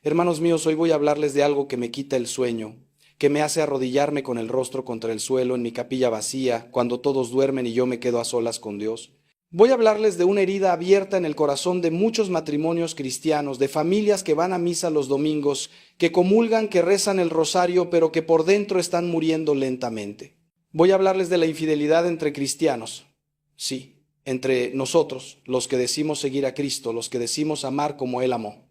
Hermanos míos, hoy voy a hablarles de algo que me quita el sueño, que me hace arrodillarme con el rostro contra el suelo en mi capilla vacía, cuando todos duermen y yo me quedo a solas con Dios. Voy a hablarles de una herida abierta en el corazón de muchos matrimonios cristianos, de familias que van a misa los domingos, que comulgan, que rezan el rosario, pero que por dentro están muriendo lentamente. Voy a hablarles de la infidelidad entre cristianos. Sí, entre nosotros, los que decimos seguir a Cristo, los que decimos amar como Él amó.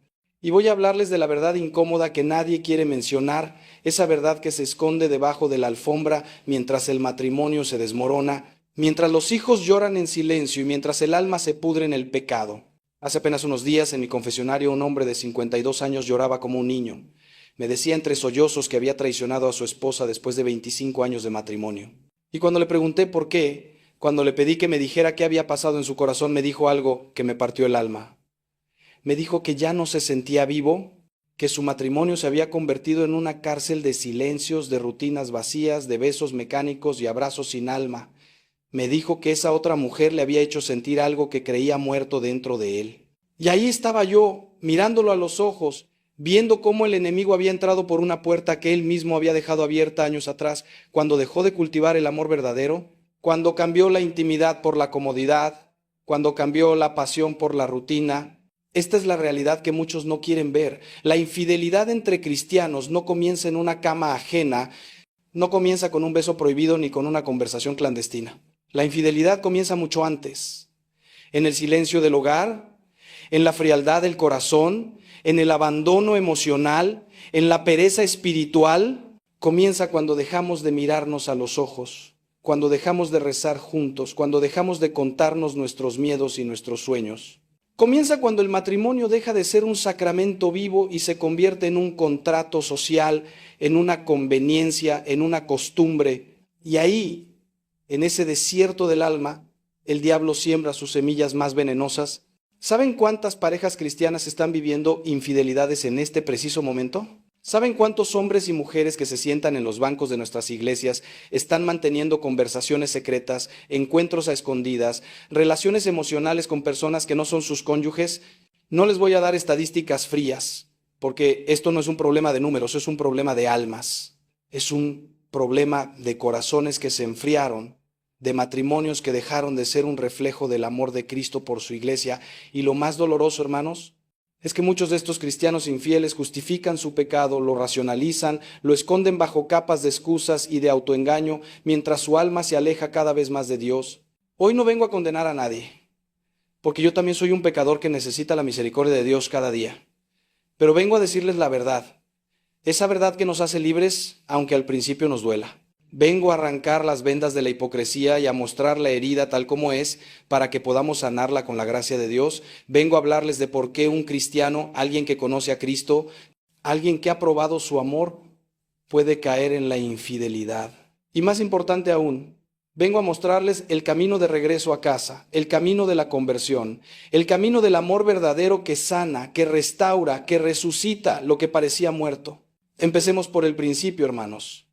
Y voy a hablarles de la verdad incómoda que nadie quiere mencionar, esa verdad que se esconde debajo de la alfombra mientras el matrimonio se desmorona, mientras los hijos lloran en silencio y mientras el alma se pudre en el pecado. Hace apenas unos días en mi confesionario un hombre de 52 años lloraba como un niño. Me decía entre sollozos que había traicionado a su esposa después de 25 años de matrimonio. Y cuando le pregunté por qué, cuando le pedí que me dijera qué había pasado en su corazón, me dijo algo que me partió el alma. Me dijo que ya no se sentía vivo, que su matrimonio se había convertido en una cárcel de silencios, de rutinas vacías, de besos mecánicos y abrazos sin alma. Me dijo que esa otra mujer le había hecho sentir algo que creía muerto dentro de él. Y ahí estaba yo, mirándolo a los ojos, viendo cómo el enemigo había entrado por una puerta que él mismo había dejado abierta años atrás, cuando dejó de cultivar el amor verdadero, cuando cambió la intimidad por la comodidad, cuando cambió la pasión por la rutina. Esta es la realidad que muchos no quieren ver. La infidelidad entre cristianos no comienza en una cama ajena, no comienza con un beso prohibido ni con una conversación clandestina. La infidelidad comienza mucho antes, en el silencio del hogar, en la frialdad del corazón, en el abandono emocional, en la pereza espiritual. Comienza cuando dejamos de mirarnos a los ojos, cuando dejamos de rezar juntos, cuando dejamos de contarnos nuestros miedos y nuestros sueños. Comienza cuando el matrimonio deja de ser un sacramento vivo y se convierte en un contrato social, en una conveniencia, en una costumbre. Y ahí, en ese desierto del alma, el diablo siembra sus semillas más venenosas. ¿Saben cuántas parejas cristianas están viviendo infidelidades en este preciso momento? ¿Saben cuántos hombres y mujeres que se sientan en los bancos de nuestras iglesias están manteniendo conversaciones secretas, encuentros a escondidas, relaciones emocionales con personas que no son sus cónyuges? No les voy a dar estadísticas frías, porque esto no es un problema de números, es un problema de almas. Es un problema de corazones que se enfriaron, de matrimonios que dejaron de ser un reflejo del amor de Cristo por su iglesia. Y lo más doloroso, hermanos, es que muchos de estos cristianos infieles justifican su pecado, lo racionalizan, lo esconden bajo capas de excusas y de autoengaño, mientras su alma se aleja cada vez más de Dios. Hoy no vengo a condenar a nadie, porque yo también soy un pecador que necesita la misericordia de Dios cada día. Pero vengo a decirles la verdad, esa verdad que nos hace libres, aunque al principio nos duela. Vengo a arrancar las vendas de la hipocresía y a mostrar la herida tal como es para que podamos sanarla con la gracia de Dios. Vengo a hablarles de por qué un cristiano, alguien que conoce a Cristo, alguien que ha probado su amor, puede caer en la infidelidad. Y más importante aún, vengo a mostrarles el camino de regreso a casa, el camino de la conversión, el camino del amor verdadero que sana, que restaura, que resucita lo que parecía muerto. Empecemos por el principio, hermanos.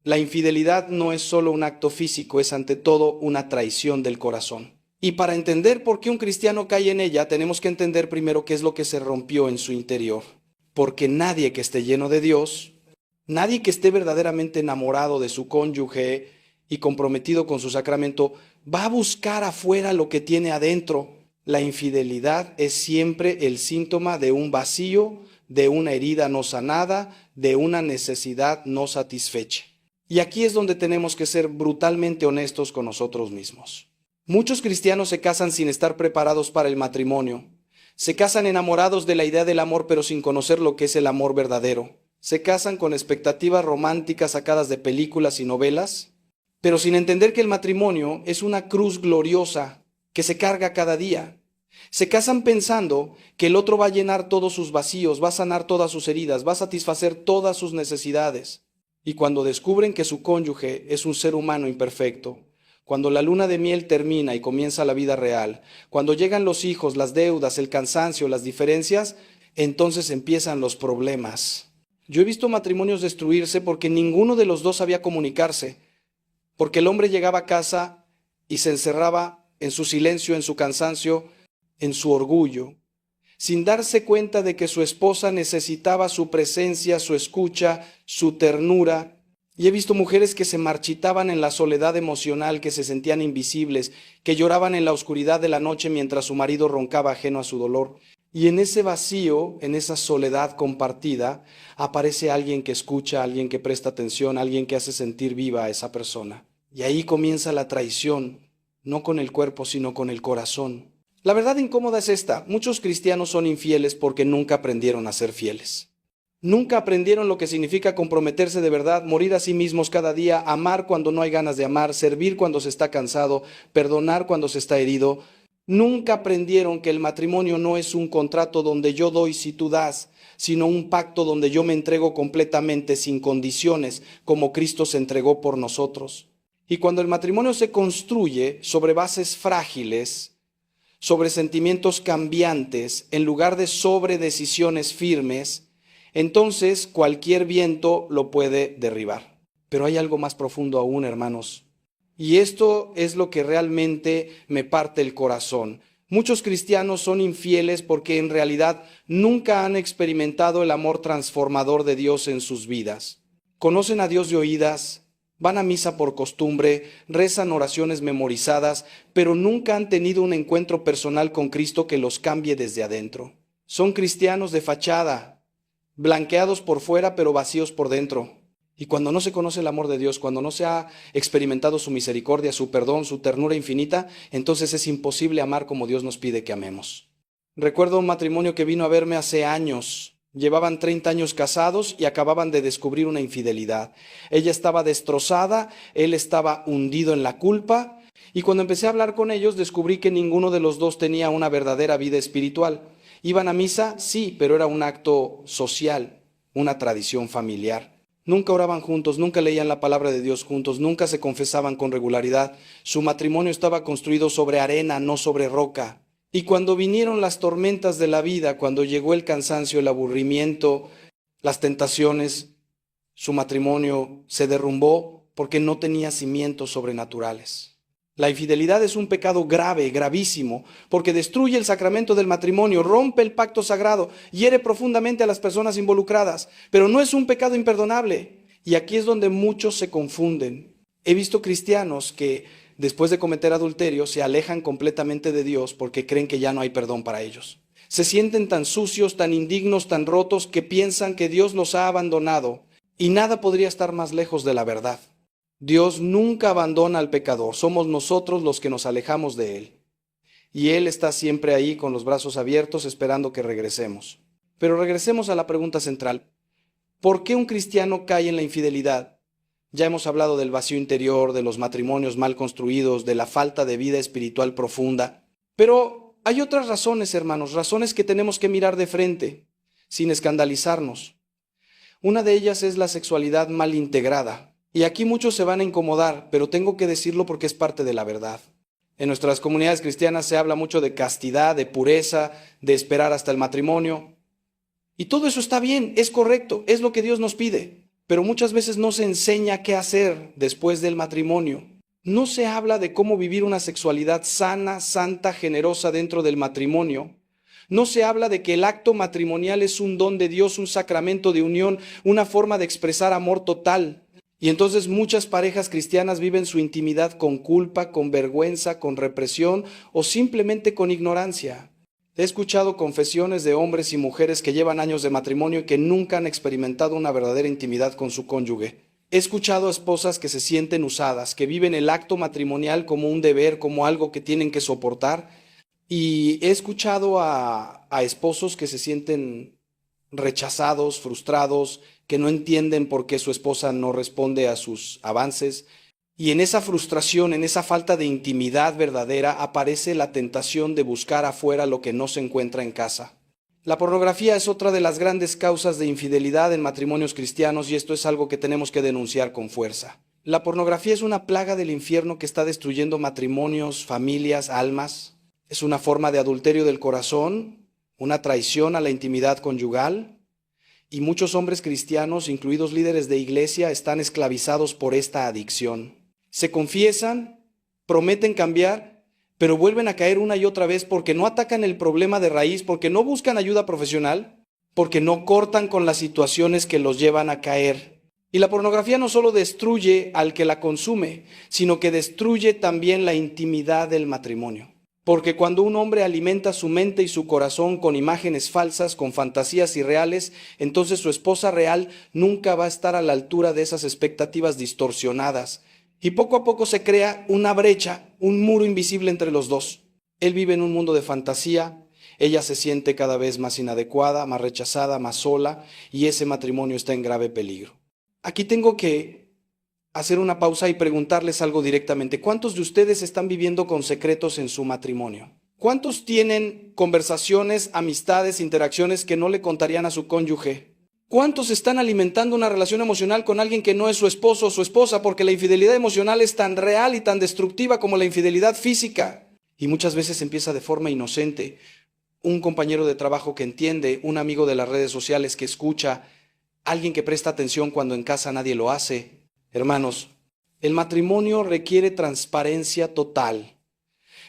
La infidelidad no es solo un acto físico, es ante todo una traición del corazón. Y para entender por qué un cristiano cae en ella, tenemos que entender primero qué es lo que se rompió en su interior. Porque nadie que esté lleno de Dios, nadie que esté verdaderamente enamorado de su cónyuge y comprometido con su sacramento, va a buscar afuera lo que tiene adentro. La infidelidad es siempre el síntoma de un vacío, de una herida no sanada, de una necesidad no satisfecha. Y aquí es donde tenemos que ser brutalmente honestos con nosotros mismos. Muchos cristianos se casan sin estar preparados para el matrimonio. Se casan enamorados de la idea del amor, pero sin conocer lo que es el amor verdadero. Se casan con expectativas románticas sacadas de películas y novelas, pero sin entender que el matrimonio es una cruz gloriosa que se carga cada día. Se casan pensando que el otro va a llenar todos sus vacíos, va a sanar todas sus heridas, va a satisfacer todas sus necesidades. Y cuando descubren que su cónyuge es un ser humano imperfecto, cuando la luna de miel termina y comienza la vida real, cuando llegan los hijos, las deudas, el cansancio, las diferencias, entonces empiezan los problemas. Yo he visto matrimonios destruirse porque ninguno de los dos sabía comunicarse, porque el hombre llegaba a casa y se encerraba en su silencio, en su cansancio, en su orgullo. sin darse cuenta de que su esposa necesitaba su presencia, su escucha, su ternura. Y he visto mujeres que se marchitaban en la soledad emocional, que se sentían invisibles, que lloraban en la oscuridad de la noche mientras su marido roncaba ajeno a su dolor. Y en ese vacío, en esa soledad compartida, aparece alguien que escucha, alguien que presta atención, alguien que hace sentir viva a esa persona. Y ahí comienza la traición, no con el cuerpo, sino con el corazón. La verdad incómoda es esta: muchos cristianos son infieles porque nunca aprendieron a ser fieles. Nunca aprendieron lo que significa comprometerse de verdad, morir a sí mismos cada día, amar cuando no hay ganas de amar, servir cuando se está cansado, perdonar cuando se está herido. Nunca aprendieron que el matrimonio no es un contrato donde yo doy si tú das, sino un pacto donde yo me entrego completamente, sin condiciones, como Cristo se entregó por nosotros. Y cuando el matrimonio se construye sobre bases frágiles, sobre sentimientos cambiantes, en lugar de sobre decisiones firmes, entonces cualquier viento lo puede derribar. Pero hay algo más profundo aún, hermanos. Y esto es lo que realmente me parte el corazón. Muchos cristianos son infieles porque en realidad nunca han experimentado el amor transformador de Dios en sus vidas. Conocen a Dios de oídas, van a misa por costumbre, rezan oraciones memorizadas, pero nunca han tenido un encuentro personal con Cristo que los cambie desde adentro. Son cristianos de fachada, blanqueados por fuera pero vacíos por dentro. Y cuando no se conoce el amor de Dios, cuando no se ha experimentado su misericordia, su perdón, su ternura infinita, entonces es imposible amar como Dios nos pide que amemos. Recuerdo un matrimonio que vino a verme hace años. Llevaban 30 años casados y acababan de descubrir una infidelidad. Ella estaba destrozada, él estaba hundido en la culpa, y cuando empecé a hablar con ellos descubrí que ninguno de los dos tenía una verdadera vida espiritual. ¿Iban a misa? Sí, pero era un acto social, una tradición familiar. Nunca oraban juntos, nunca leían la palabra de Dios juntos, nunca se confesaban con regularidad. Su matrimonio estaba construido sobre arena, no sobre roca. Y cuando vinieron las tormentas de la vida, cuando llegó el cansancio, el aburrimiento, las tentaciones, su matrimonio se derrumbó porque no tenía cimientos sobrenaturales. La infidelidad es un pecado grave, gravísimo, porque destruye el sacramento del matrimonio, rompe el pacto sagrado, hiere profundamente a las personas involucradas, pero no es un pecado imperdonable. Y aquí es donde muchos se confunden. He visto cristianos que después de cometer adulterio se alejan completamente de Dios porque creen que ya no hay perdón para ellos. Se sienten tan sucios, tan indignos, tan rotos que piensan que Dios los ha abandonado, y nada podría estar más lejos de la verdad. Dios nunca abandona al pecador, somos nosotros los que nos alejamos de Él. Y Él está siempre ahí con los brazos abiertos esperando que regresemos. Pero regresemos a la pregunta central. ¿Por qué un cristiano cae en la infidelidad? Ya hemos hablado del vacío interior, de los matrimonios mal construidos, de la falta de vida espiritual profunda. Pero hay otras razones, hermanos, razones que tenemos que mirar de frente, sin escandalizarnos. Una de ellas es la sexualidad mal integrada. Y aquí muchos se van a incomodar, pero tengo que decirlo porque es parte de la verdad. En nuestras comunidades cristianas se habla mucho de castidad, de pureza, de esperar hasta el matrimonio. Y todo eso está bien, es correcto, es lo que Dios nos pide. Pero muchas veces no se enseña qué hacer después del matrimonio. No se habla de cómo vivir una sexualidad sana, santa, generosa dentro del matrimonio. No se habla de que el acto matrimonial es un don de Dios, un sacramento de unión, una forma de expresar amor total. Y entonces muchas parejas cristianas viven su intimidad con culpa, con vergüenza, con represión o simplemente con ignorancia. He escuchado confesiones de hombres y mujeres que llevan años de matrimonio y que nunca han experimentado una verdadera intimidad con su cónyuge. He escuchado a esposas que se sienten usadas, que viven el acto matrimonial como un deber, como algo que tienen que soportar. Y he escuchado a esposos que se sienten rechazados, frustrados, que no entienden por qué su esposa no responde a sus avances. Y en esa frustración, en esa falta de intimidad verdadera, aparece la tentación de buscar afuera lo que no se encuentra en casa. La pornografía es otra de las grandes causas de infidelidad en matrimonios cristianos, y esto es algo que tenemos que denunciar con fuerza. La pornografía es una plaga del infierno que está destruyendo matrimonios, familias, almas. Es una forma de adulterio del corazón, una traición a la intimidad conyugal. Y muchos hombres cristianos, incluidos líderes de iglesia, están esclavizados por esta adicción. Se confiesan, prometen cambiar, pero vuelven a caer una y otra vez porque no atacan el problema de raíz, porque no buscan ayuda profesional, porque no cortan con las situaciones que los llevan a caer. Y la pornografía no solo destruye al que la consume, sino que destruye también la intimidad del matrimonio. Porque cuando un hombre alimenta su mente y su corazón con imágenes falsas, con fantasías irreales, entonces su esposa real nunca va a estar a la altura de esas expectativas distorsionadas. Y poco a poco se crea una brecha, un muro invisible entre los dos. Él vive en un mundo de fantasía, ella se siente cada vez más inadecuada, más rechazada, más sola, y ese matrimonio está en grave peligro. Aquí tengo que hacer una pausa y preguntarles algo directamente. ¿Cuántos de ustedes están viviendo con secretos en su matrimonio? ¿Cuántos tienen conversaciones, amistades, interacciones que no le contarían a su cónyuge? ¿Cuántos están alimentando una relación emocional con alguien que no es su esposo o su esposa? Porque la infidelidad emocional es tan real y tan destructiva como la infidelidad física. Y muchas veces empieza de forma inocente. Un compañero de trabajo que entiende, un amigo de las redes sociales que escucha, alguien que presta atención cuando en casa nadie lo hace. Hermanos, el matrimonio requiere transparencia total.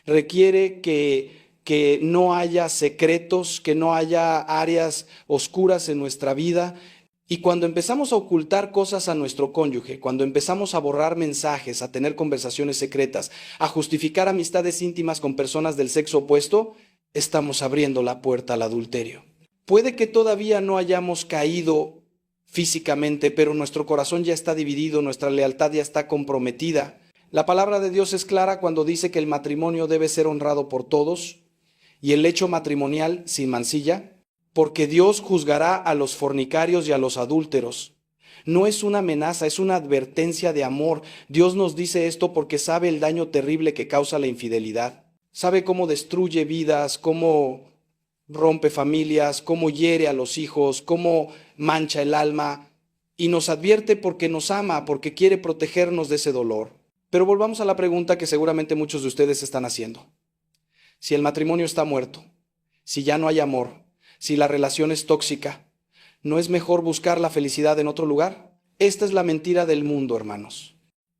Requiere que no haya secretos, que no haya áreas oscuras en nuestra vida. Y cuando empezamos a ocultar cosas a nuestro cónyuge, cuando empezamos a borrar mensajes, a tener conversaciones secretas, a justificar amistades íntimas con personas del sexo opuesto, estamos abriendo la puerta al adulterio. Puede que todavía no hayamos caído físicamente, pero nuestro corazón ya está dividido, nuestra lealtad ya está comprometida. La palabra de Dios es clara cuando dice que el matrimonio debe ser honrado por todos y el hecho matrimonial sin mancilla, porque Dios juzgará a los fornicarios y a los adúlteros. No es una amenaza, es una advertencia de amor. Dios nos dice esto porque sabe el daño terrible que causa la infidelidad. Sabe cómo destruye vidas, cómo rompe familias, cómo hiere a los hijos, cómo mancha el alma, y nos advierte porque nos ama, porque quiere protegernos de ese dolor. Pero volvamos a la pregunta que seguramente muchos de ustedes están haciendo. Si el matrimonio está muerto, si ya no hay amor, si la relación es tóxica, ¿no es mejor buscar la felicidad en otro lugar? Esta es la mentira del mundo, hermanos.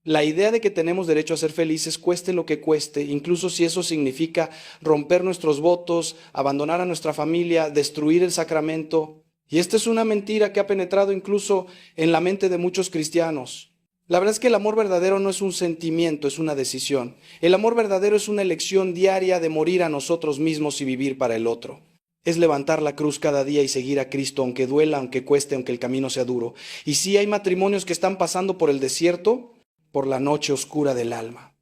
La idea de que tenemos derecho a ser felices, cueste lo que cueste, incluso si eso significa romper nuestros votos, abandonar a nuestra familia, destruir el sacramento. Y esta es una mentira que ha penetrado incluso en la mente de muchos cristianos. La verdad es que el amor verdadero no es un sentimiento, es una decisión. El amor verdadero es una elección diaria de morir a nosotros mismos y vivir para el otro. Es levantar la cruz cada día y seguir a Cristo, aunque duela, aunque cueste, aunque el camino sea duro. Y sí hay matrimonios que están pasando por el desierto, por la noche oscura del alma.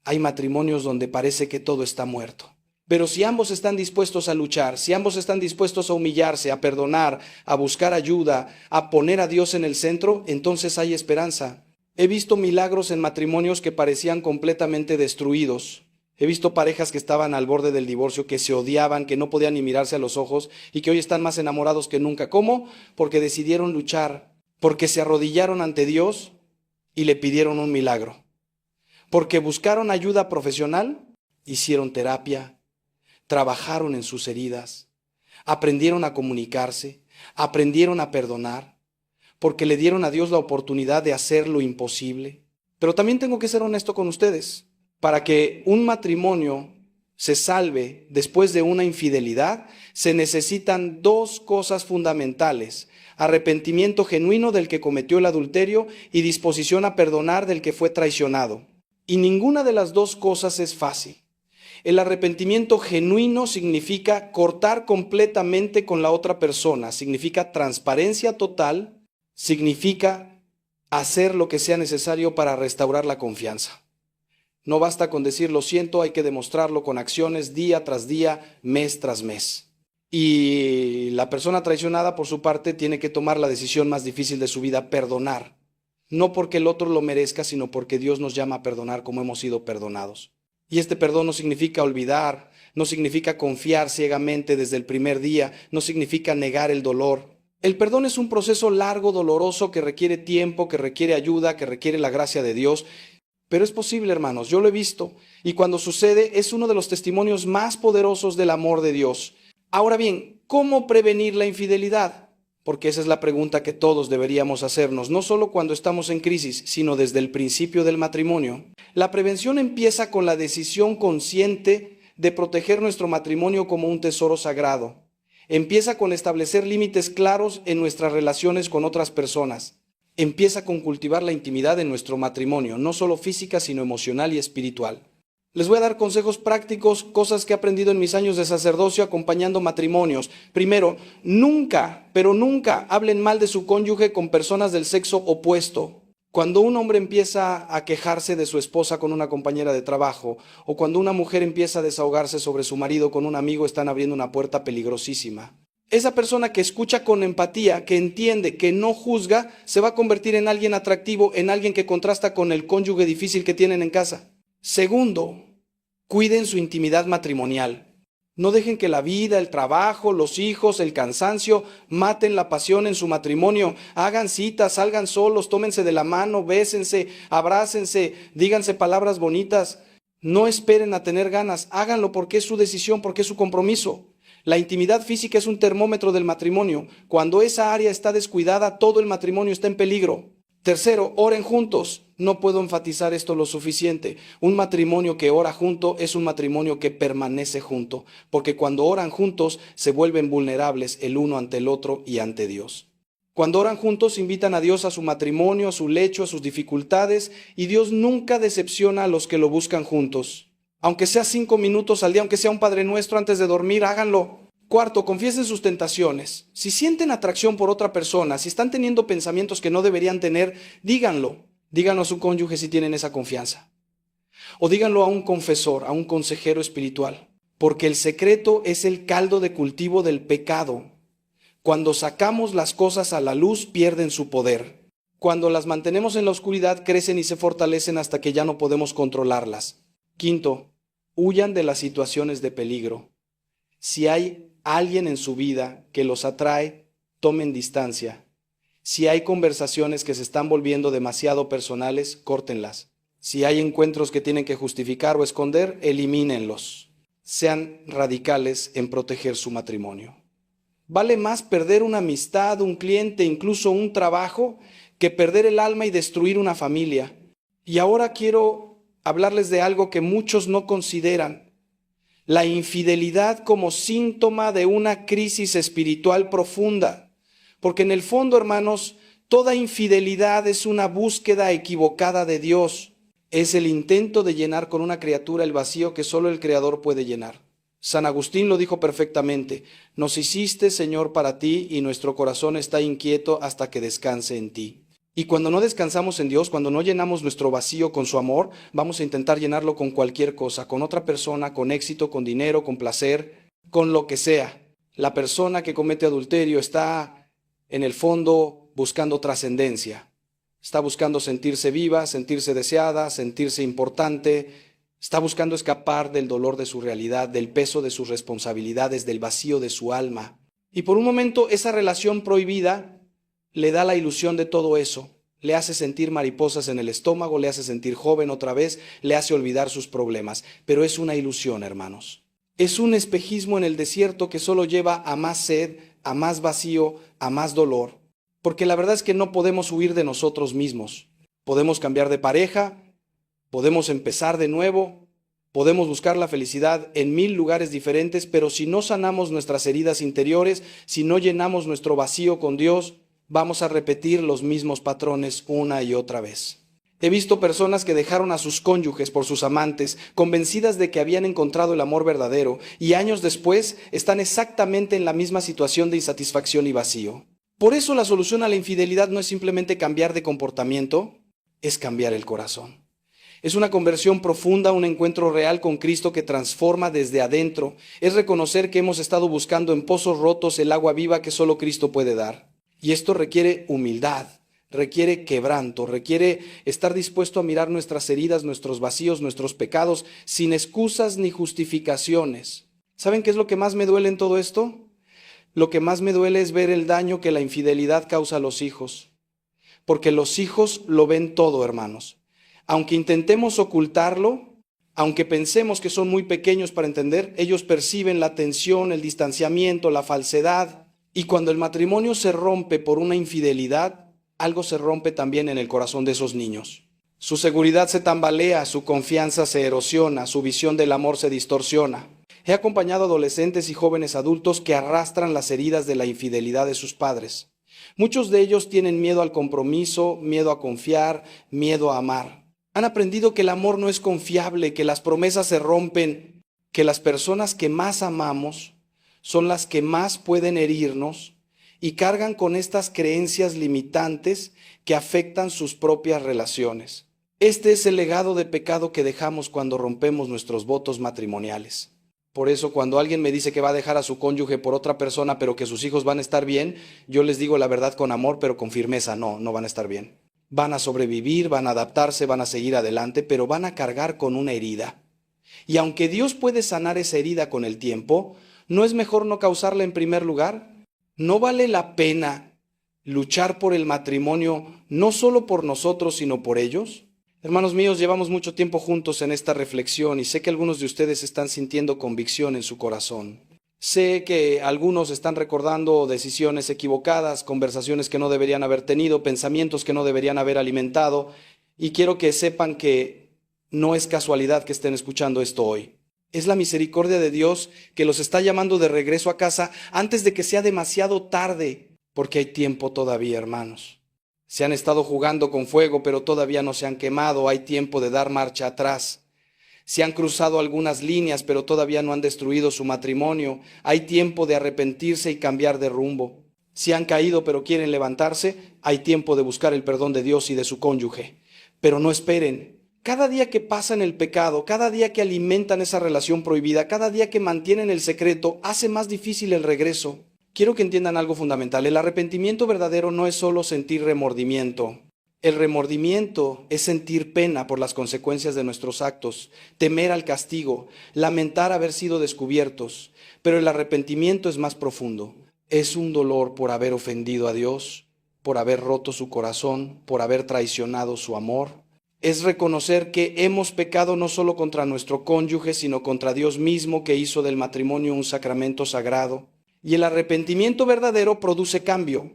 Hay matrimonios donde parece que todo está muerto. Pero si ambos están dispuestos a luchar, si ambos están dispuestos a humillarse, a perdonar, a buscar ayuda, a poner a Dios en el centro, entonces hay esperanza. He visto milagros en matrimonios que parecían completamente destruidos. He visto parejas que estaban al borde del divorcio, que se odiaban, que no podían ni mirarse a los ojos y que hoy están más enamorados que nunca. ¿Cómo? Porque decidieron luchar, porque se arrodillaron ante Dios y le pidieron un milagro. Porque buscaron ayuda profesional, hicieron terapia, trabajaron en sus heridas, aprendieron a comunicarse, aprendieron a perdonar, porque le dieron a Dios la oportunidad de hacer lo imposible. Pero también tengo que ser honesto con ustedes. Para que un matrimonio se salve después de una infidelidad, se necesitan dos cosas fundamentales: arrepentimiento genuino del que cometió el adulterio y disposición a perdonar del que fue traicionado. Y ninguna de las dos cosas es fácil. El arrepentimiento genuino significa cortar completamente con la otra persona, significa transparencia total, significa hacer lo que sea necesario para restaurar la confianza. No basta con decir lo siento, hay que demostrarlo con acciones día tras día, mes tras mes. Y la persona traicionada, por su parte, tiene que tomar la decisión más difícil de su vida: perdonar. No porque el otro lo merezca, sino porque Dios nos llama a perdonar como hemos sido perdonados. Y este perdón no significa olvidar, no significa confiar ciegamente desde el primer día, no significa negar el dolor. El perdón es un proceso largo, doloroso, que requiere tiempo, que requiere ayuda, que requiere la gracia de Dios. Pero es posible, hermanos, yo lo he visto. Y cuando sucede, es uno de los testimonios más poderosos del amor de Dios. Ahora bien, ¿cómo prevenir la infidelidad? Porque esa es la pregunta que todos deberíamos hacernos, no solo cuando estamos en crisis, sino desde el principio del matrimonio. La prevención empieza con la decisión consciente de proteger nuestro matrimonio como un tesoro sagrado. Empieza con establecer límites claros en nuestras relaciones con otras personas. Empieza con cultivar la intimidad en nuestro matrimonio, no solo física, sino emocional y espiritual. Les voy a dar consejos prácticos, cosas que he aprendido en mis años de sacerdocio acompañando matrimonios. Primero, nunca, pero nunca hablen mal de su cónyuge con personas del sexo opuesto. Cuando un hombre empieza a quejarse de su esposa con una compañera de trabajo, o cuando una mujer empieza a desahogarse sobre su marido con un amigo, están abriendo una puerta peligrosísima. Esa persona que escucha con empatía, que entiende, que no juzga, se va a convertir en alguien atractivo, en alguien que contrasta con el cónyuge difícil que tienen en casa. Segundo, cuiden su intimidad matrimonial. No dejen que la vida, el trabajo, los hijos, el cansancio maten la pasión en su matrimonio. Hagan citas, salgan solos, tómense de la mano, bésense, abrácense, díganse palabras bonitas. No esperen a tener ganas, háganlo porque es su decisión, porque es su compromiso. La intimidad física es un termómetro del matrimonio. Cuando esa área está descuidada, todo el matrimonio está en peligro. Tercero, oren juntos. No puedo enfatizar esto lo suficiente. Un matrimonio que ora junto es un matrimonio que permanece junto, porque cuando oran juntos se vuelven vulnerables el uno ante el otro y ante Dios. Cuando oran juntos invitan a Dios a su matrimonio, a su lecho, a sus dificultades, y Dios nunca decepciona a los que lo buscan juntos. Aunque sea 5 minutos al día, aunque sea un Padre Nuestro antes de dormir, háganlo. Cuarto, confiesen sus tentaciones. Si sienten atracción por otra persona, si están teniendo pensamientos que no deberían tener, díganlo. Díganlo a su cónyuge si tienen esa confianza. O díganlo a un confesor, a un consejero espiritual. Porque el secreto es el caldo de cultivo del pecado. Cuando sacamos las cosas a la luz, pierden su poder. Cuando las mantenemos en la oscuridad, crecen y se fortalecen hasta que ya no podemos controlarlas. Quinto, huyan de las situaciones de peligro. Si hay alguien en su vida que los atrae, tomen distancia. Si hay conversaciones que se están volviendo demasiado personales, córtenlas. Si hay encuentros que tienen que justificar o esconder, elimínenlos. Sean radicales en proteger su matrimonio. Vale más perder una amistad, un cliente, incluso un trabajo, que perder el alma y destruir una familia. Y ahora quiero hablarles de algo que muchos no consideran. La infidelidad como síntoma de una crisis espiritual profunda. Porque en el fondo, hermanos, toda infidelidad es una búsqueda equivocada de Dios. Es el intento de llenar con una criatura el vacío que solo el Creador puede llenar. San Agustín lo dijo perfectamente: nos hiciste, Señor, para ti, y nuestro corazón está inquieto hasta que descanse en ti. Y cuando no descansamos en Dios, cuando no llenamos nuestro vacío con su amor, vamos a intentar llenarlo con cualquier cosa, con otra persona, con éxito, con dinero, con placer, con lo que sea. La persona que comete adulterio está en el fondo buscando trascendencia. Está buscando sentirse viva, sentirse deseada, sentirse importante. Está buscando escapar del dolor de su realidad, del peso de sus responsabilidades, del vacío de su alma. Y por un momento esa relación prohibida le da la ilusión de todo eso. Le hace sentir mariposas en el estómago, le hace sentir joven otra vez, le hace olvidar sus problemas. Pero es una ilusión, hermanos. Es un espejismo en el desierto que solo lleva a más sed, a más vacío, a más dolor. Porque la verdad es que no podemos huir de nosotros mismos. Podemos cambiar de pareja, podemos empezar de nuevo, podemos buscar la felicidad en 1000 lugares diferentes, pero si no sanamos nuestras heridas interiores, si no llenamos nuestro vacío con Dios, vamos a repetir los mismos patrones una y otra vez. He visto personas que dejaron a sus cónyuges por sus amantes, convencidas de que habían encontrado el amor verdadero, y años después están exactamente en la misma situación de insatisfacción y vacío. Por eso la solución a la infidelidad no es simplemente cambiar de comportamiento, es cambiar el corazón. Es una conversión profunda, un encuentro real con Cristo que transforma desde adentro. Es reconocer que hemos estado buscando en pozos rotos el agua viva que solo Cristo puede dar. Y esto requiere humildad. Requiere quebranto, requiere estar dispuesto a mirar nuestras heridas, nuestros vacíos, nuestros pecados, sin excusas ni justificaciones. ¿Saben qué es lo que más me duele en todo esto? Lo que más me duele es ver el daño que la infidelidad causa a los hijos. Porque los hijos lo ven todo, hermanos. Aunque intentemos ocultarlo, aunque pensemos que son muy pequeños para entender, ellos perciben la tensión, el distanciamiento, la falsedad. Y cuando el matrimonio se rompe por una infidelidad, algo se rompe también en el corazón de esos niños. Su seguridad se tambalea, su confianza se erosiona, su visión del amor se distorsiona. He acompañado adolescentes y jóvenes adultos que arrastran las heridas de la infidelidad de sus padres. Muchos de ellos tienen miedo al compromiso, miedo a confiar, miedo a amar. Han aprendido que el amor no es confiable, que las promesas se rompen, que las personas que más amamos son las que más pueden herirnos y cargan con estas creencias limitantes que afectan sus propias relaciones. Este es el legado de pecado que dejamos cuando rompemos nuestros votos matrimoniales. Por eso, cuando alguien me dice que va a dejar a su cónyuge por otra persona, pero que sus hijos van a estar bien, yo les digo la verdad con amor, pero con firmeza: no van a estar bien. Van a sobrevivir, van a adaptarse, van a seguir adelante, pero van a cargar con una herida. Y aunque Dios puede sanar esa herida con el tiempo, ¿no es mejor no causarla en primer lugar? ¿No vale la pena luchar por el matrimonio, no solo por nosotros, sino por ellos? Hermanos míos, llevamos mucho tiempo juntos en esta reflexión y sé que algunos de ustedes están sintiendo convicción en su corazón. Sé que algunos están recordando decisiones equivocadas, conversaciones que no deberían haber tenido, pensamientos que no deberían haber alimentado, y quiero que sepan que no es casualidad que estén escuchando esto hoy. Es la misericordia de Dios que los está llamando de regreso a casa antes de que sea demasiado tarde, porque hay tiempo todavía, hermanos. Se han estado jugando con fuego, pero todavía no se han quemado. Hay tiempo de dar marcha atrás. Se han cruzado algunas líneas, pero todavía no han destruido su matrimonio. Hay tiempo de arrepentirse y cambiar de rumbo. Si han caído, pero quieren levantarse, hay tiempo de buscar el perdón de Dios y de su cónyuge. Pero no esperen. Cada día que pasan el pecado, cada día que alimentan esa relación prohibida, cada día que mantienen el secreto, hace más difícil el regreso. Quiero que entiendan algo fundamental. El arrepentimiento verdadero no es solo sentir remordimiento. El remordimiento es sentir pena por las consecuencias de nuestros actos, temer al castigo, lamentar haber sido descubiertos. Pero el arrepentimiento es más profundo. Es un dolor por haber ofendido a Dios, por haber roto su corazón, por haber traicionado su amor. Es reconocer que hemos pecado no solo contra nuestro cónyuge, sino contra Dios mismo, que hizo del matrimonio un sacramento sagrado. Y el arrepentimiento verdadero produce cambio,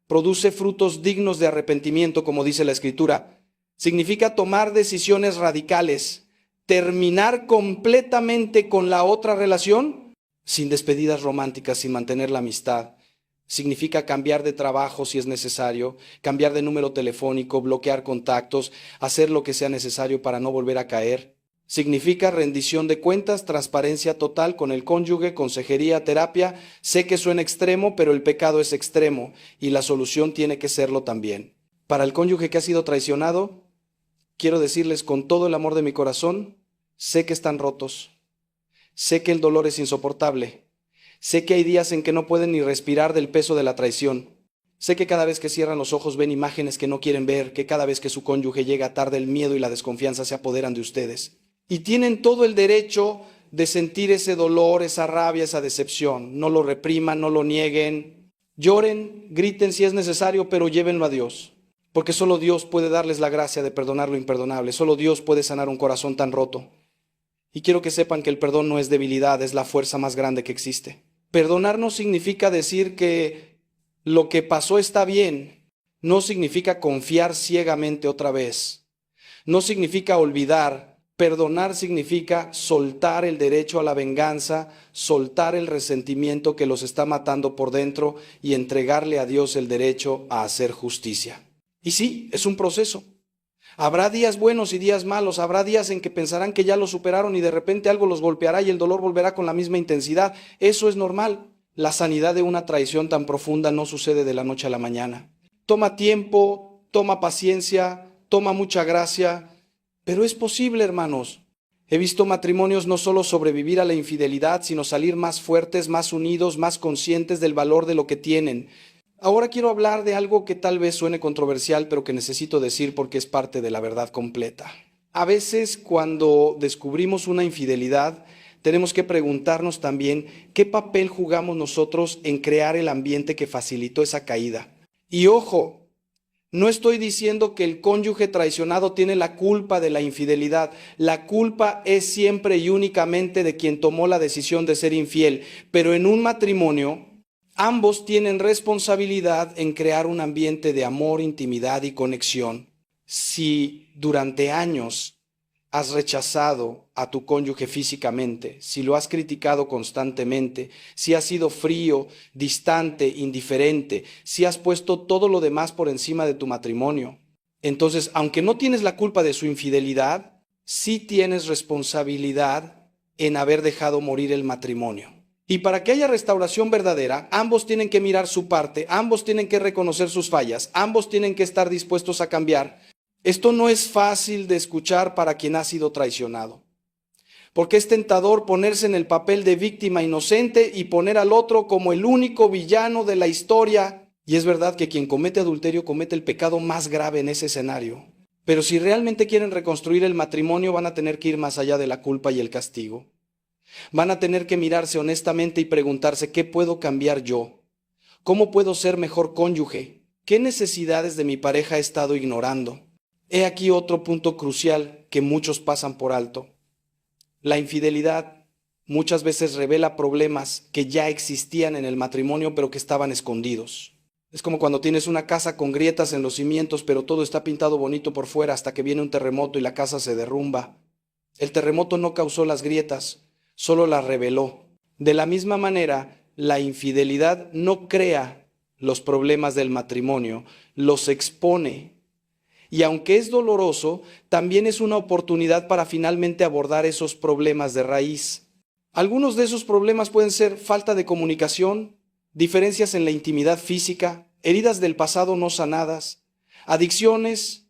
produce frutos dignos de arrepentimiento, como dice la Escritura. Significa tomar decisiones radicales, terminar completamente con la otra relación, sin despedidas románticas, sin mantener la amistad. Significa cambiar de trabajo si es necesario, cambiar de número telefónico, bloquear contactos, hacer lo que sea necesario para no volver a caer. Significa rendición de cuentas, transparencia total con el cónyuge, consejería, terapia. Sé que suena extremo, pero el pecado es extremo y la solución tiene que serlo también. Para el cónyuge que ha sido traicionado, quiero decirles con todo el amor de mi corazón, sé que están rotos, sé que el dolor es insoportable, sé que hay días en que no pueden ni respirar del peso de la traición. Sé que cada vez que cierran los ojos ven imágenes que no quieren ver, que cada vez que su cónyuge llega tarde el miedo y la desconfianza se apoderan de ustedes. Y tienen todo el derecho de sentir ese dolor, esa rabia, esa decepción. No lo repriman, no lo nieguen. Lloren, griten si es necesario, pero llévenlo a Dios. Porque solo Dios puede darles la gracia de perdonar lo imperdonable. Solo Dios puede sanar un corazón tan roto. Y quiero que sepan que el perdón no es debilidad, es la fuerza más grande que existe. Perdonar no significa decir que lo que pasó está bien. No significa confiar ciegamente otra vez. No significa olvidar. Perdonar significa soltar el derecho a la venganza, soltar el resentimiento que los está matando por dentro y entregarle a Dios el derecho a hacer justicia. Y sí, es un proceso. Habrá días buenos y días malos, habrá días en que pensarán que ya lo superaron y de repente algo los golpeará y el dolor volverá con la misma intensidad. Eso es normal. La sanidad de una traición tan profunda no sucede de la noche a la mañana. Toma tiempo, toma paciencia, toma mucha gracia. Pero es posible, hermanos. He visto matrimonios no solo sobrevivir a la infidelidad, sino salir más fuertes, más unidos, más conscientes del valor de lo que tienen. Ahora quiero hablar de algo que tal vez suene controversial, pero que necesito decir porque es parte de la verdad completa. A veces, cuando descubrimos una infidelidad, tenemos que preguntarnos también qué papel jugamos nosotros en crear el ambiente que facilitó esa caída. Y ojo, no estoy diciendo que el cónyuge traicionado tiene la culpa de la infidelidad. La culpa es siempre y únicamente de quien tomó la decisión de ser infiel. Pero en un matrimonio, ambos tienen responsabilidad en crear un ambiente de amor, intimidad y conexión. Si durante años has rechazado a tu cónyuge físicamente, si lo has criticado constantemente, si has sido frío, distante, indiferente, si has puesto todo lo demás por encima de tu matrimonio, entonces, aunque no tienes la culpa de su infidelidad, sí tienes responsabilidad en haber dejado morir el matrimonio. Y para que haya restauración verdadera, ambos tienen que mirar su parte, ambos tienen que reconocer sus fallas, ambos tienen que estar dispuestos a cambiar. Esto no es fácil de escuchar para quien ha sido traicionado, porque es tentador ponerse en el papel de víctima inocente y poner al otro como el único villano de la historia. Y es verdad que quien comete adulterio comete el pecado más grave en ese escenario. Pero si realmente quieren reconstruir el matrimonio, van a tener que ir más allá de la culpa y el castigo. Van a tener que mirarse honestamente y preguntarse, ¿qué puedo cambiar yo? ¿Cómo puedo ser mejor cónyuge? ¿Qué necesidades de mi pareja he estado ignorando? He aquí otro punto crucial que muchos pasan por alto. La infidelidad muchas veces revela problemas que ya existían en el matrimonio, pero que estaban escondidos. Es como cuando tienes una casa con grietas en los cimientos, pero todo está pintado bonito por fuera hasta que viene un terremoto y la casa se derrumba. El terremoto no causó las grietas, solo las reveló. De la misma manera, la infidelidad no crea los problemas del matrimonio, los expone. Y aunque es doloroso, también es una oportunidad para finalmente abordar esos problemas de raíz. Algunos de esos problemas pueden ser falta de comunicación, diferencias en la intimidad física, heridas del pasado no sanadas, adicciones,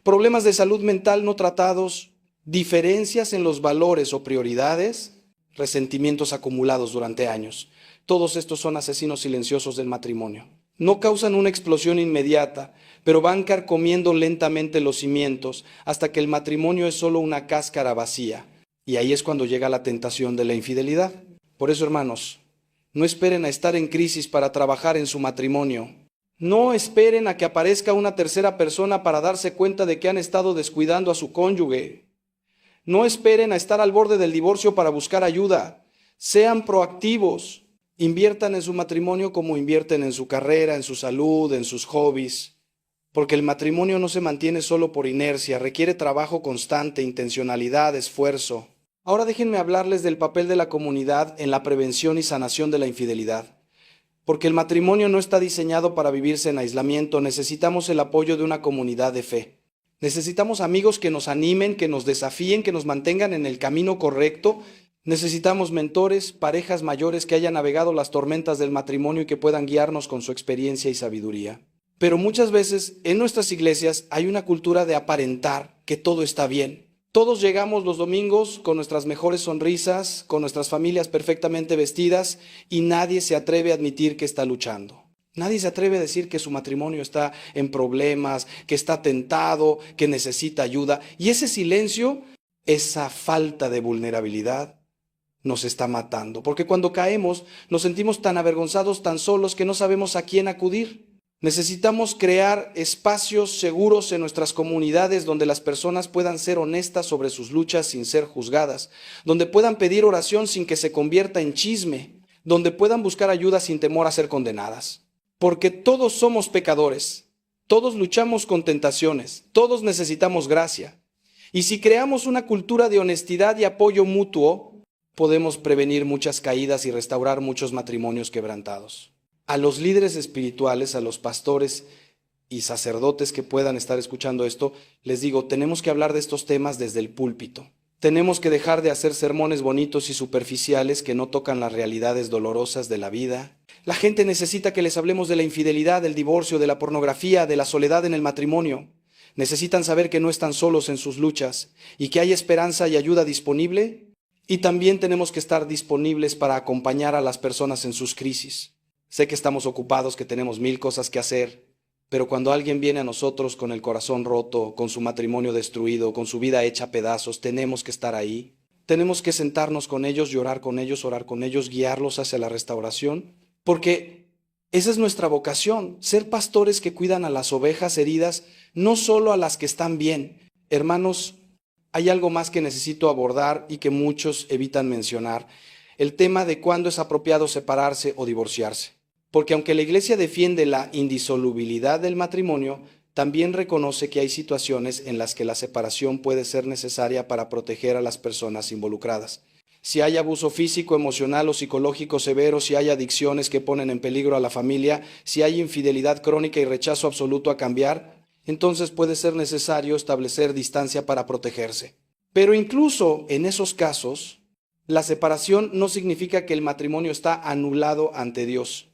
problemas de salud mental no tratados, diferencias en los valores o prioridades, resentimientos acumulados durante años. Todos estos son asesinos silenciosos del matrimonio. No causan una explosión inmediata, pero van carcomiendo lentamente los cimientos hasta que el matrimonio es solo una cáscara vacía. Y ahí es cuando llega la tentación de la infidelidad. Por eso, hermanos, no esperen a estar en crisis para trabajar en su matrimonio. No esperen a que aparezca una tercera persona para darse cuenta de que han estado descuidando a su cónyuge. No esperen a estar al borde del divorcio para buscar ayuda. Sean proactivos. Inviertan en su matrimonio como invierten en su carrera, en su salud, en sus hobbies. Porque el matrimonio no se mantiene solo por inercia, requiere trabajo constante, intencionalidad, esfuerzo. Ahora déjenme hablarles del papel de la comunidad en la prevención y sanación de la infidelidad. Porque el matrimonio no está diseñado para vivirse en aislamiento, necesitamos el apoyo de una comunidad de fe. Necesitamos amigos que nos animen, que nos desafíen, que nos mantengan en el camino correcto. Necesitamos mentores, parejas mayores que hayan navegado las tormentas del matrimonio y que puedan guiarnos con su experiencia y sabiduría. Pero muchas veces en nuestras iglesias hay una cultura de aparentar que todo está bien. Todos llegamos los domingos con nuestras mejores sonrisas, con nuestras familias perfectamente vestidas y nadie se atreve a admitir que está luchando. Nadie se atreve a decir que su matrimonio está en problemas, que está tentado, que necesita ayuda. Y ese silencio, esa falta de vulnerabilidad, nos está matando. Porque cuando caemos nos sentimos tan avergonzados, tan solos, que no sabemos a quién acudir. Necesitamos crear espacios seguros en nuestras comunidades donde las personas puedan ser honestas sobre sus luchas sin ser juzgadas, donde puedan pedir oración sin que se convierta en chisme, donde puedan buscar ayuda sin temor a ser condenadas. Porque todos somos pecadores, todos luchamos con tentaciones, todos necesitamos gracia. Y si creamos una cultura de honestidad y apoyo mutuo, podemos prevenir muchas caídas y restaurar muchos matrimonios quebrantados. A los líderes espirituales, a los pastores y sacerdotes que puedan estar escuchando esto, les digo, tenemos que hablar de estos temas desde el púlpito. Tenemos que dejar de hacer sermones bonitos y superficiales que no tocan las realidades dolorosas de la vida. La gente necesita que les hablemos de la infidelidad, del divorcio, de la pornografía, de la soledad en el matrimonio. Necesitan saber que no están solos en sus luchas y que hay esperanza y ayuda disponible. Y también tenemos que estar disponibles para acompañar a las personas en sus crisis. Sé que estamos ocupados, que tenemos mil cosas que hacer, pero cuando alguien viene a nosotros con el corazón roto, con su matrimonio destruido, con su vida hecha a pedazos, tenemos que estar ahí. Tenemos que sentarnos con ellos, llorar con ellos, orar con ellos, guiarlos hacia la restauración, porque esa es nuestra vocación, ser pastores que cuidan a las ovejas heridas, no solo a las que están bien. Hermanos, hay algo más que necesito abordar y que muchos evitan mencionar, el tema de cuándo es apropiado separarse o divorciarse. Porque aunque la iglesia defiende la indisolubilidad del matrimonio, también reconoce que hay situaciones en las que la separación puede ser necesaria para proteger a las personas involucradas. Si hay abuso físico, emocional o psicológico severo, si hay adicciones que ponen en peligro a la familia, si hay infidelidad crónica y rechazo absoluto a cambiar, entonces puede ser necesario establecer distancia para protegerse. Pero incluso en esos casos, la separación no significa que el matrimonio está anulado ante Dios.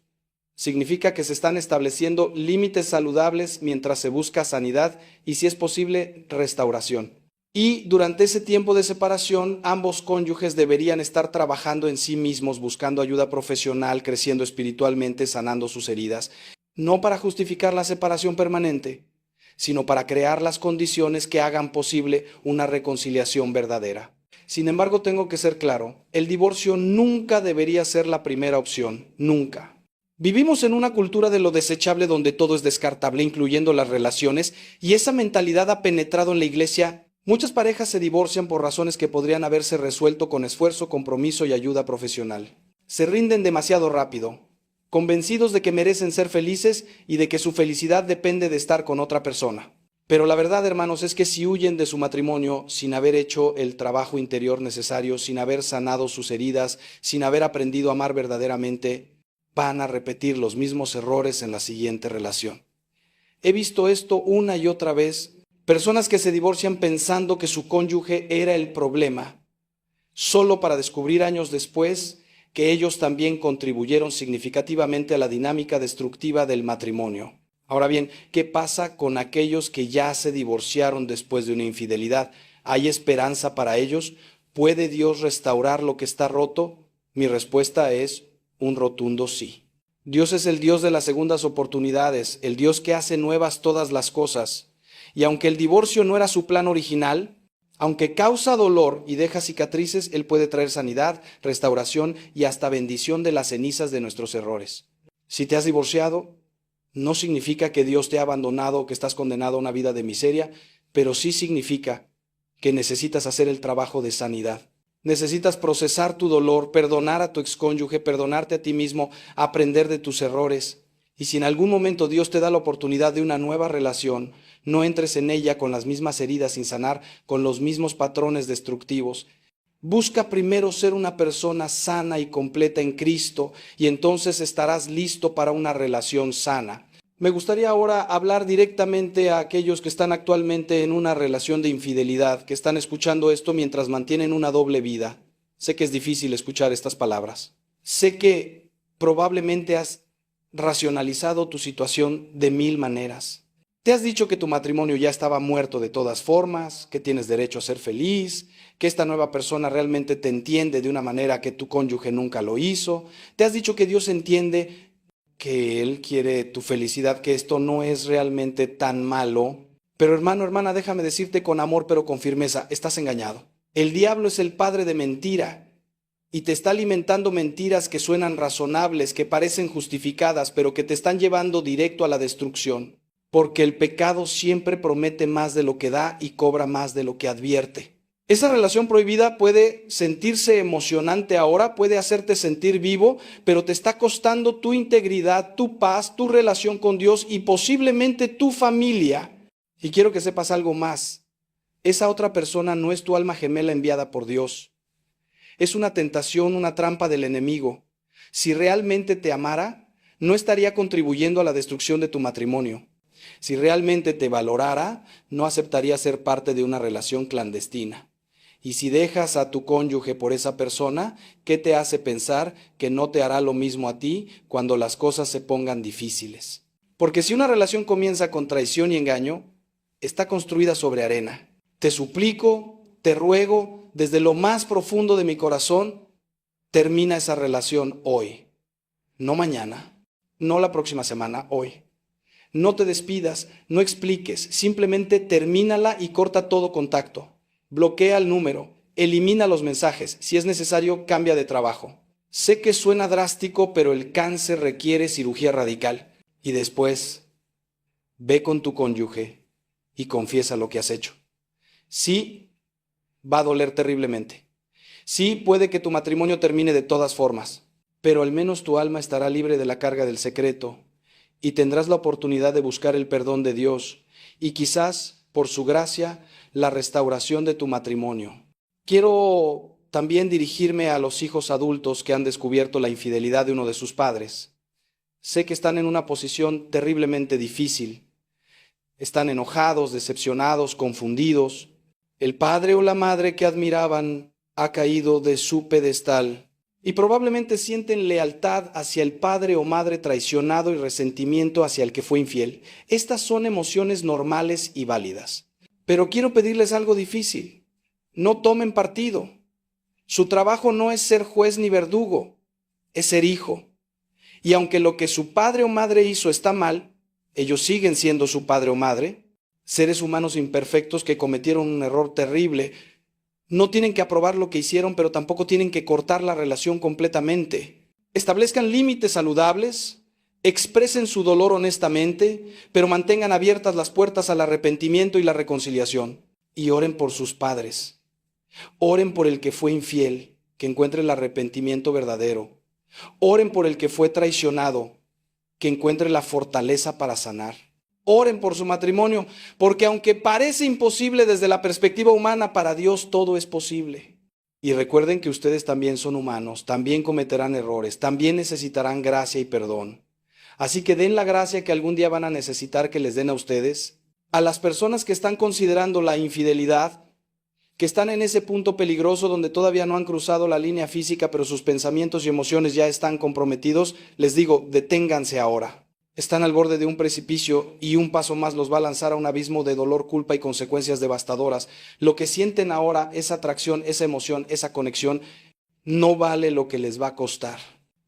Significa que se están estableciendo límites saludables mientras se busca sanidad y, si es posible, restauración. Y durante ese tiempo de separación, ambos cónyuges deberían estar trabajando en sí mismos, buscando ayuda profesional, creciendo espiritualmente, sanando sus heridas, no para justificar la separación permanente, sino para crear las condiciones que hagan posible una reconciliación verdadera. Sin embargo, tengo que ser claro, el divorcio nunca debería ser la primera opción, nunca. Vivimos en una cultura de lo desechable donde todo es descartable, incluyendo las relaciones, y esa mentalidad ha penetrado en la iglesia. Muchas parejas se divorcian por razones que podrían haberse resuelto con esfuerzo, compromiso y ayuda profesional. Se rinden demasiado rápido, convencidos de que merecen ser felices y de que su felicidad depende de estar con otra persona. Pero la verdad, hermanos, es que si huyen de su matrimonio sin haber hecho el trabajo interior necesario, sin haber sanado sus heridas, sin haber aprendido a amar verdaderamente, van a repetir los mismos errores en la siguiente relación. He visto esto una y otra vez. Personas que se divorcian pensando que su cónyuge era el problema, solo para descubrir años después que ellos también contribuyeron significativamente a la dinámica destructiva del matrimonio. Ahora bien, ¿qué pasa con aquellos que ya se divorciaron después de una infidelidad? ¿Hay esperanza para ellos? ¿Puede Dios restaurar lo que está roto? Mi respuesta es un rotundo sí. Dios es el Dios de las segundas oportunidades, el Dios que hace nuevas todas las cosas. Y aunque el divorcio no era su plan original, aunque causa dolor y deja cicatrices, Él puede traer sanidad, restauración y hasta bendición de las cenizas de nuestros errores. Si te has divorciado, no significa que Dios te ha abandonado o que estás condenado a una vida de miseria, pero sí significa que necesitas hacer el trabajo de sanidad. Necesitas procesar tu dolor, perdonar a tu excónyuge, perdonarte a ti mismo, aprender de tus errores. Y si en algún momento Dios te da la oportunidad de una nueva relación, no entres en ella con las mismas heridas sin sanar, con los mismos patrones destructivos. Busca primero ser una persona sana y completa en Cristo, y entonces estarás listo para una relación sana. Me gustaría ahora hablar directamente a aquellos que están actualmente en una relación de infidelidad, que están escuchando esto mientras mantienen una doble vida. Sé que es difícil escuchar estas palabras. Sé que probablemente has racionalizado tu situación de 1000 maneras. Te has dicho que tu matrimonio ya estaba muerto de todas formas, que tienes derecho a ser feliz, que esta nueva persona realmente te entiende de una manera que tu cónyuge nunca lo hizo. Te has dicho que Dios entiende que Él quiere tu felicidad, que esto no es realmente tan malo. Pero hermano, hermana, déjame decirte con amor pero con firmeza, estás engañado. El diablo es el padre de mentira y te está alimentando mentiras que suenan razonables, que parecen justificadas, pero que te están llevando directo a la destrucción. Porque el pecado siempre promete más de lo que da y cobra más de lo que advierte. Esa relación prohibida puede sentirse emocionante ahora, puede hacerte sentir vivo, pero te está costando tu integridad, tu paz, tu relación con Dios y posiblemente tu familia. Y quiero que sepas algo más. Esa otra persona no es tu alma gemela enviada por Dios. Es una tentación, una trampa del enemigo. Si realmente te amara, no estaría contribuyendo a la destrucción de tu matrimonio. Si realmente te valorara, no aceptaría ser parte de una relación clandestina. Y si dejas a tu cónyuge por esa persona, ¿qué te hace pensar que no te hará lo mismo a ti cuando las cosas se pongan difíciles? Porque si una relación comienza con traición y engaño, está construida sobre arena. Te suplico, te ruego, desde lo más profundo de mi corazón, termina esa relación hoy. No mañana, no la próxima semana, hoy. No te despidas, no expliques, simplemente termínala y corta todo contacto. Bloquea el número, elimina los mensajes, si es necesario, cambia de trabajo. Sé que suena drástico, pero el cáncer requiere cirugía radical. Y después, ve con tu cónyuge y confiesa lo que has hecho. Sí, va a doler terriblemente. Sí, puede que tu matrimonio termine de todas formas, pero al menos tu alma estará libre de la carga del secreto y tendrás la oportunidad de buscar el perdón de Dios y quizás, por su gracia, la restauración de tu matrimonio. Quiero también dirigirme a los hijos adultos que han descubierto la infidelidad de uno de sus padres. Sé que están en una posición terriblemente difícil. Están enojados, decepcionados, confundidos. El padre o la madre que admiraban ha caído de su pedestal y probablemente sienten lealtad hacia el padre o madre traicionado y resentimiento hacia el que fue infiel. Estas son emociones normales y válidas. Pero quiero pedirles algo difícil. No tomen partido. Su trabajo no es ser juez ni verdugo, es ser hijo. Y aunque lo que su padre o madre hizo está mal, ellos siguen siendo su padre o madre, seres humanos imperfectos que cometieron un error terrible. No tienen que aprobar lo que hicieron, pero tampoco tienen que cortar la relación completamente. Establezcan límites saludables, expresen su dolor honestamente, pero mantengan abiertas las puertas al arrepentimiento y la reconciliación. Y oren por sus padres. Oren por el que fue infiel, que encuentre el arrepentimiento verdadero. Oren por el que fue traicionado, que encuentre la fortaleza para sanar. Oren por su matrimonio, porque aunque parece imposible desde la perspectiva humana, para Dios todo es posible. Y recuerden que ustedes también son humanos, también cometerán errores, también necesitarán gracia y perdón. Así que den la gracia que algún día van a necesitar que les den a ustedes. A las personas que están considerando la infidelidad, que están en ese punto peligroso donde todavía no han cruzado la línea física, pero sus pensamientos y emociones ya están comprometidos, les digo, deténganse ahora. Están al borde de un precipicio y un paso más los va a lanzar a un abismo de dolor, culpa y consecuencias devastadoras. Lo que sienten ahora, esa atracción, esa emoción, esa conexión, no vale lo que les va a costar.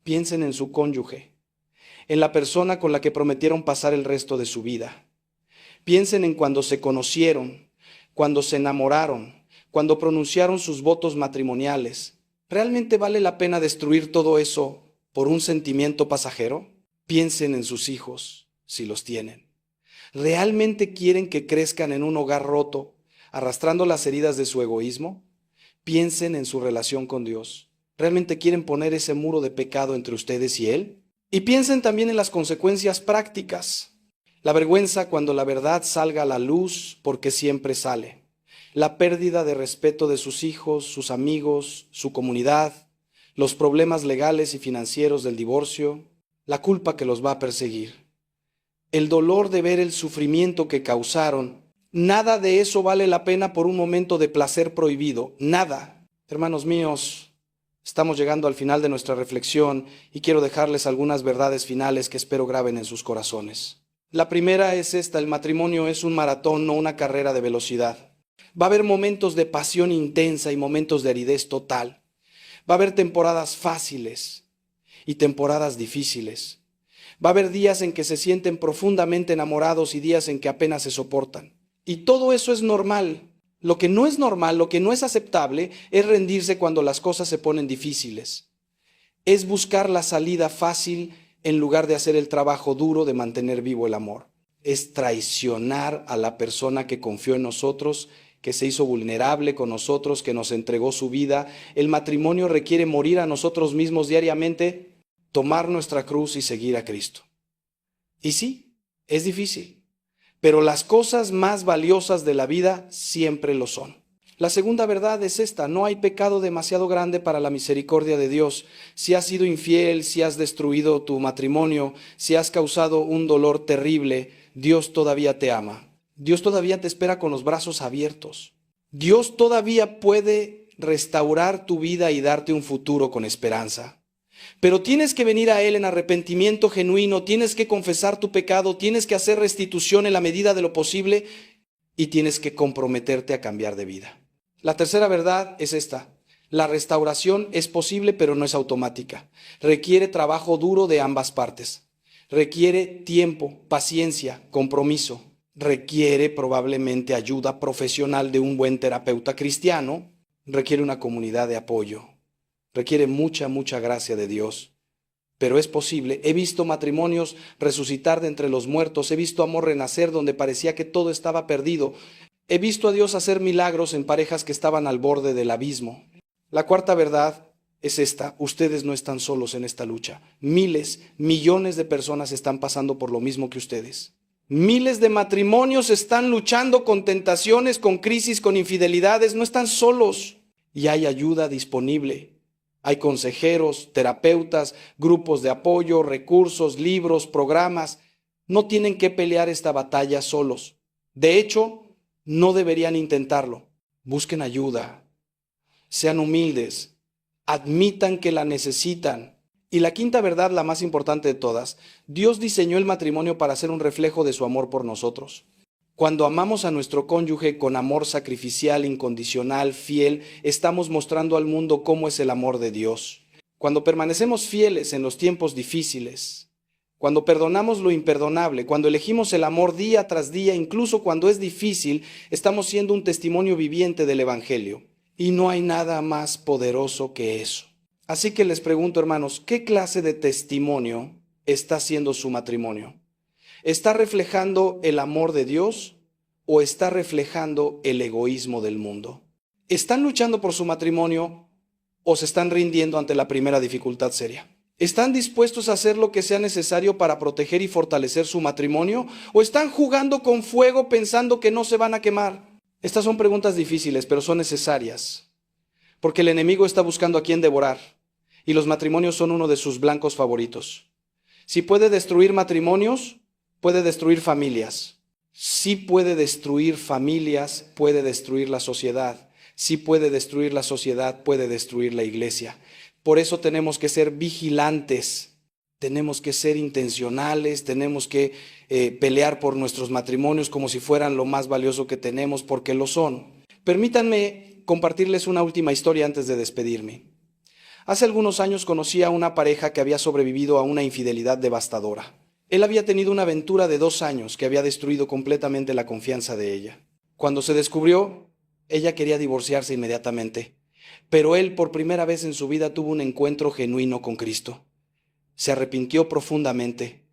Piensen en su cónyuge, en la persona con la que prometieron pasar el resto de su vida. Piensen en cuando se conocieron, cuando se enamoraron, cuando pronunciaron sus votos matrimoniales. ¿Realmente vale la pena destruir todo eso por un sentimiento pasajero? Piensen en sus hijos, si los tienen. ¿Realmente quieren que crezcan en un hogar roto, arrastrando las heridas de su egoísmo? Piensen en su relación con Dios. ¿Realmente quieren poner ese muro de pecado entre ustedes y Él? Y piensen también en las consecuencias prácticas. La vergüenza cuando la verdad salga a la luz, porque siempre sale. La pérdida de respeto de sus hijos, sus amigos, su comunidad, los problemas legales y financieros del divorcio, la culpa que los va a perseguir, el dolor de ver el sufrimiento que causaron. Nada de eso vale la pena por un momento de placer prohibido, nada. Hermanos míos, estamos llegando al final de nuestra reflexión y quiero dejarles algunas verdades finales que espero graben en sus corazones. La primera es esta: el matrimonio es un maratón, no una carrera de velocidad. Va a haber momentos de pasión intensa y momentos de aridez total. Va a haber temporadas fáciles y temporadas difíciles. Va a haber días en que se sienten profundamente enamorados y días en que apenas se soportan. Y todo eso es normal. Lo que no es normal, lo que no es aceptable, es rendirse cuando las cosas se ponen difíciles. Es buscar la salida fácil en lugar de hacer el trabajo duro de mantener vivo el amor. Es traicionar a la persona que confió en nosotros, que se hizo vulnerable con nosotros, que nos entregó su vida. El matrimonio requiere morir a nosotros mismos diariamente, tomar nuestra cruz y seguir a Cristo. Y sí, es difícil, pero las cosas más valiosas de la vida siempre lo son. La segunda verdad es esta: no hay pecado demasiado grande para la misericordia de Dios. Si has sido infiel, si has destruido tu matrimonio, si has causado un dolor terrible, Dios todavía te ama. Dios todavía te espera con los brazos abiertos. Dios todavía puede restaurar tu vida y darte un futuro con esperanza. Pero tienes que venir a Él en arrepentimiento genuino, tienes que confesar tu pecado, tienes que hacer restitución en la medida de lo posible y tienes que comprometerte a cambiar de vida. La tercera verdad es esta: la restauración es posible, pero no es automática. Requiere trabajo duro de ambas partes. Requiere tiempo, paciencia, compromiso. Requiere probablemente ayuda profesional de un buen terapeuta cristiano. Requiere una comunidad de apoyo. Requiere mucha gracia de Dios. Pero es posible. He visto matrimonios resucitar de entre los muertos. He visto amor renacer donde parecía que todo estaba perdido. He visto a Dios hacer milagros en parejas que estaban al borde del abismo. La cuarta verdad es esta: ustedes no están solos en esta lucha. Miles, millones de personas están pasando por lo mismo que ustedes. Miles de matrimonios están luchando con tentaciones, con crisis, con infidelidades. No están solos y hay ayuda disponible. Hay consejeros, terapeutas, grupos de apoyo, recursos, libros, programas. No tienen que pelear esta batalla solos. De hecho, no deberían intentarlo. Busquen ayuda. Sean humildes. Admitan que la necesitan. Y la quinta verdad, la más importante de todas, Dios diseñó el matrimonio para ser un reflejo de su amor por nosotros. Cuando amamos a nuestro cónyuge con amor sacrificial, incondicional, fiel, estamos mostrando al mundo cómo es el amor de Dios. Cuando permanecemos fieles en los tiempos difíciles, cuando perdonamos lo imperdonable, cuando elegimos el amor día tras día, incluso cuando es difícil, estamos siendo un testimonio viviente del Evangelio. Y no hay nada más poderoso que eso. Así que les pregunto, hermanos, ¿qué clase de testimonio está siendo su matrimonio? ¿Está reflejando el amor de Dios o está reflejando el egoísmo del mundo? ¿Están luchando por su matrimonio o se están rindiendo ante la primera dificultad seria? ¿Están dispuestos a hacer lo que sea necesario para proteger y fortalecer su matrimonio o están jugando con fuego pensando que no se van a quemar? Estas son preguntas difíciles, pero son necesarias, porque el enemigo está buscando a quién devorar y los matrimonios son uno de sus blancos favoritos. Si puede destruir matrimonios, puede destruir familias. Si puede destruir familias, puede destruir la sociedad. Si puede destruir la sociedad, puede destruir la iglesia. Por eso tenemos que ser vigilantes, tenemos que ser intencionales, tenemos que pelear por nuestros matrimonios como si fueran lo más valioso que tenemos, porque lo son. Permítanme compartirles una última historia antes de despedirme. Hace algunos años conocí a una pareja que había sobrevivido a una infidelidad devastadora. Él había tenido una aventura de 2 años que había destruido completamente la confianza de ella. Cuando se descubrió, ella quería divorciarse inmediatamente, pero él por primera vez en su vida tuvo un encuentro genuino con Cristo. Se arrepintió profundamente,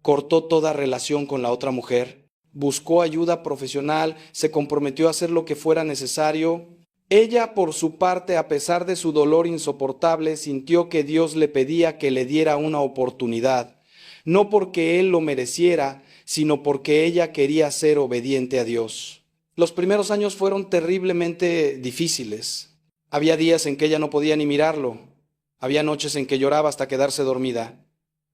cortó toda relación con la otra mujer, buscó ayuda profesional, se comprometió a hacer lo que fuera necesario. Ella, por su parte, a pesar de su dolor insoportable, sintió que Dios le pedía que le diera una oportunidad, no porque él lo mereciera, sino porque ella quería ser obediente a Dios. Los primeros años fueron terriblemente difíciles. Había días en que ella no podía ni mirarlo, había noches en que lloraba hasta quedarse dormida,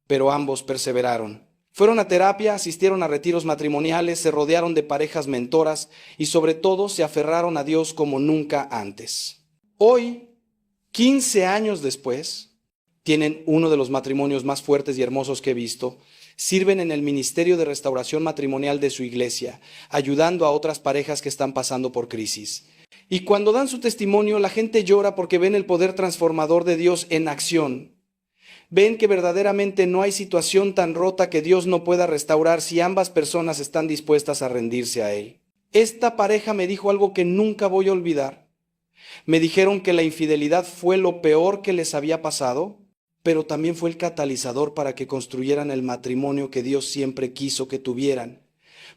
pero ambos perseveraron. Fueron a terapia, asistieron a retiros matrimoniales, se rodearon de parejas mentoras y sobre todo se aferraron a Dios como nunca antes. Hoy, 15 años después, tienen uno de los matrimonios más fuertes y hermosos que he visto. Sirven en el ministerio de restauración matrimonial de su iglesia, ayudando a otras parejas que están pasando por crisis. Y cuando dan su testimonio, la gente llora porque ven el poder transformador de Dios en acción. Ven que verdaderamente no hay situación tan rota que Dios no pueda restaurar si ambas personas están dispuestas a rendirse a Él. Esta pareja me dijo algo que nunca voy a olvidar. Me dijeron que la infidelidad fue lo peor que les había pasado, pero también fue el catalizador para que construyeran el matrimonio que Dios siempre quiso que tuvieran.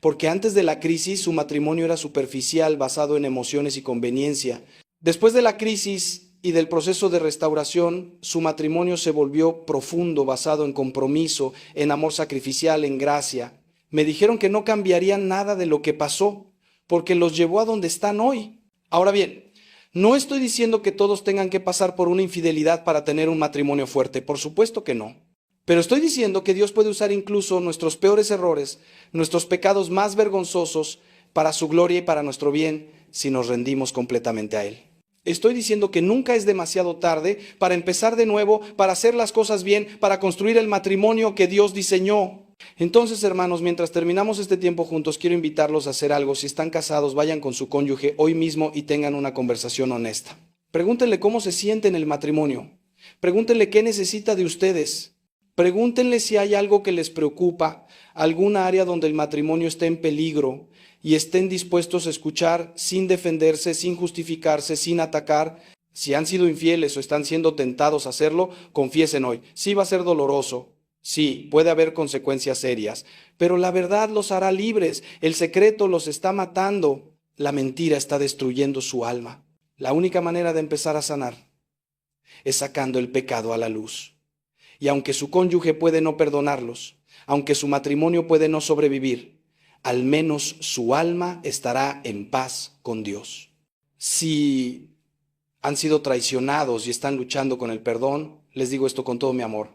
Porque antes de la crisis su matrimonio era superficial, basado en emociones y conveniencia. Después de la crisis y del proceso de restauración, su matrimonio se volvió profundo, basado en compromiso, en amor sacrificial, en gracia. Me dijeron que no cambiarían nada de lo que pasó, porque los llevó a donde están hoy. Ahora bien, no estoy diciendo que todos tengan que pasar por una infidelidad para tener un matrimonio fuerte, por supuesto que no. Pero estoy diciendo que Dios puede usar incluso nuestros peores errores, nuestros pecados más vergonzosos, para su gloria y para nuestro bien, si nos rendimos completamente a Él. Estoy diciendo que nunca es demasiado tarde para empezar de nuevo, para hacer las cosas bien, para construir el matrimonio que Dios diseñó. Entonces, hermanos, mientras terminamos este tiempo juntos, quiero invitarlos a hacer algo. Si están casados, vayan con su cónyuge hoy mismo y tengan una conversación honesta. Pregúntenle cómo se siente en el matrimonio. Pregúntenle qué necesita de ustedes. Pregúntenle si hay algo que les preocupa, alguna área donde el matrimonio esté en peligro, y estén dispuestos a escuchar sin defenderse, sin justificarse, sin atacar. Si han sido infieles o están siendo tentados a hacerlo, confiesen hoy. Sí va a ser doloroso, sí, puede haber consecuencias serias, pero la verdad los hará libres. El secreto los está matando. La mentira está destruyendo su alma. La única manera de empezar a sanar es sacando el pecado a la luz. Y aunque su cónyuge puede no perdonarlos, aunque su matrimonio puede no sobrevivir, al menos su alma estará en paz con Dios. Si han sido traicionados y están luchando con el perdón, les digo esto con todo mi amor.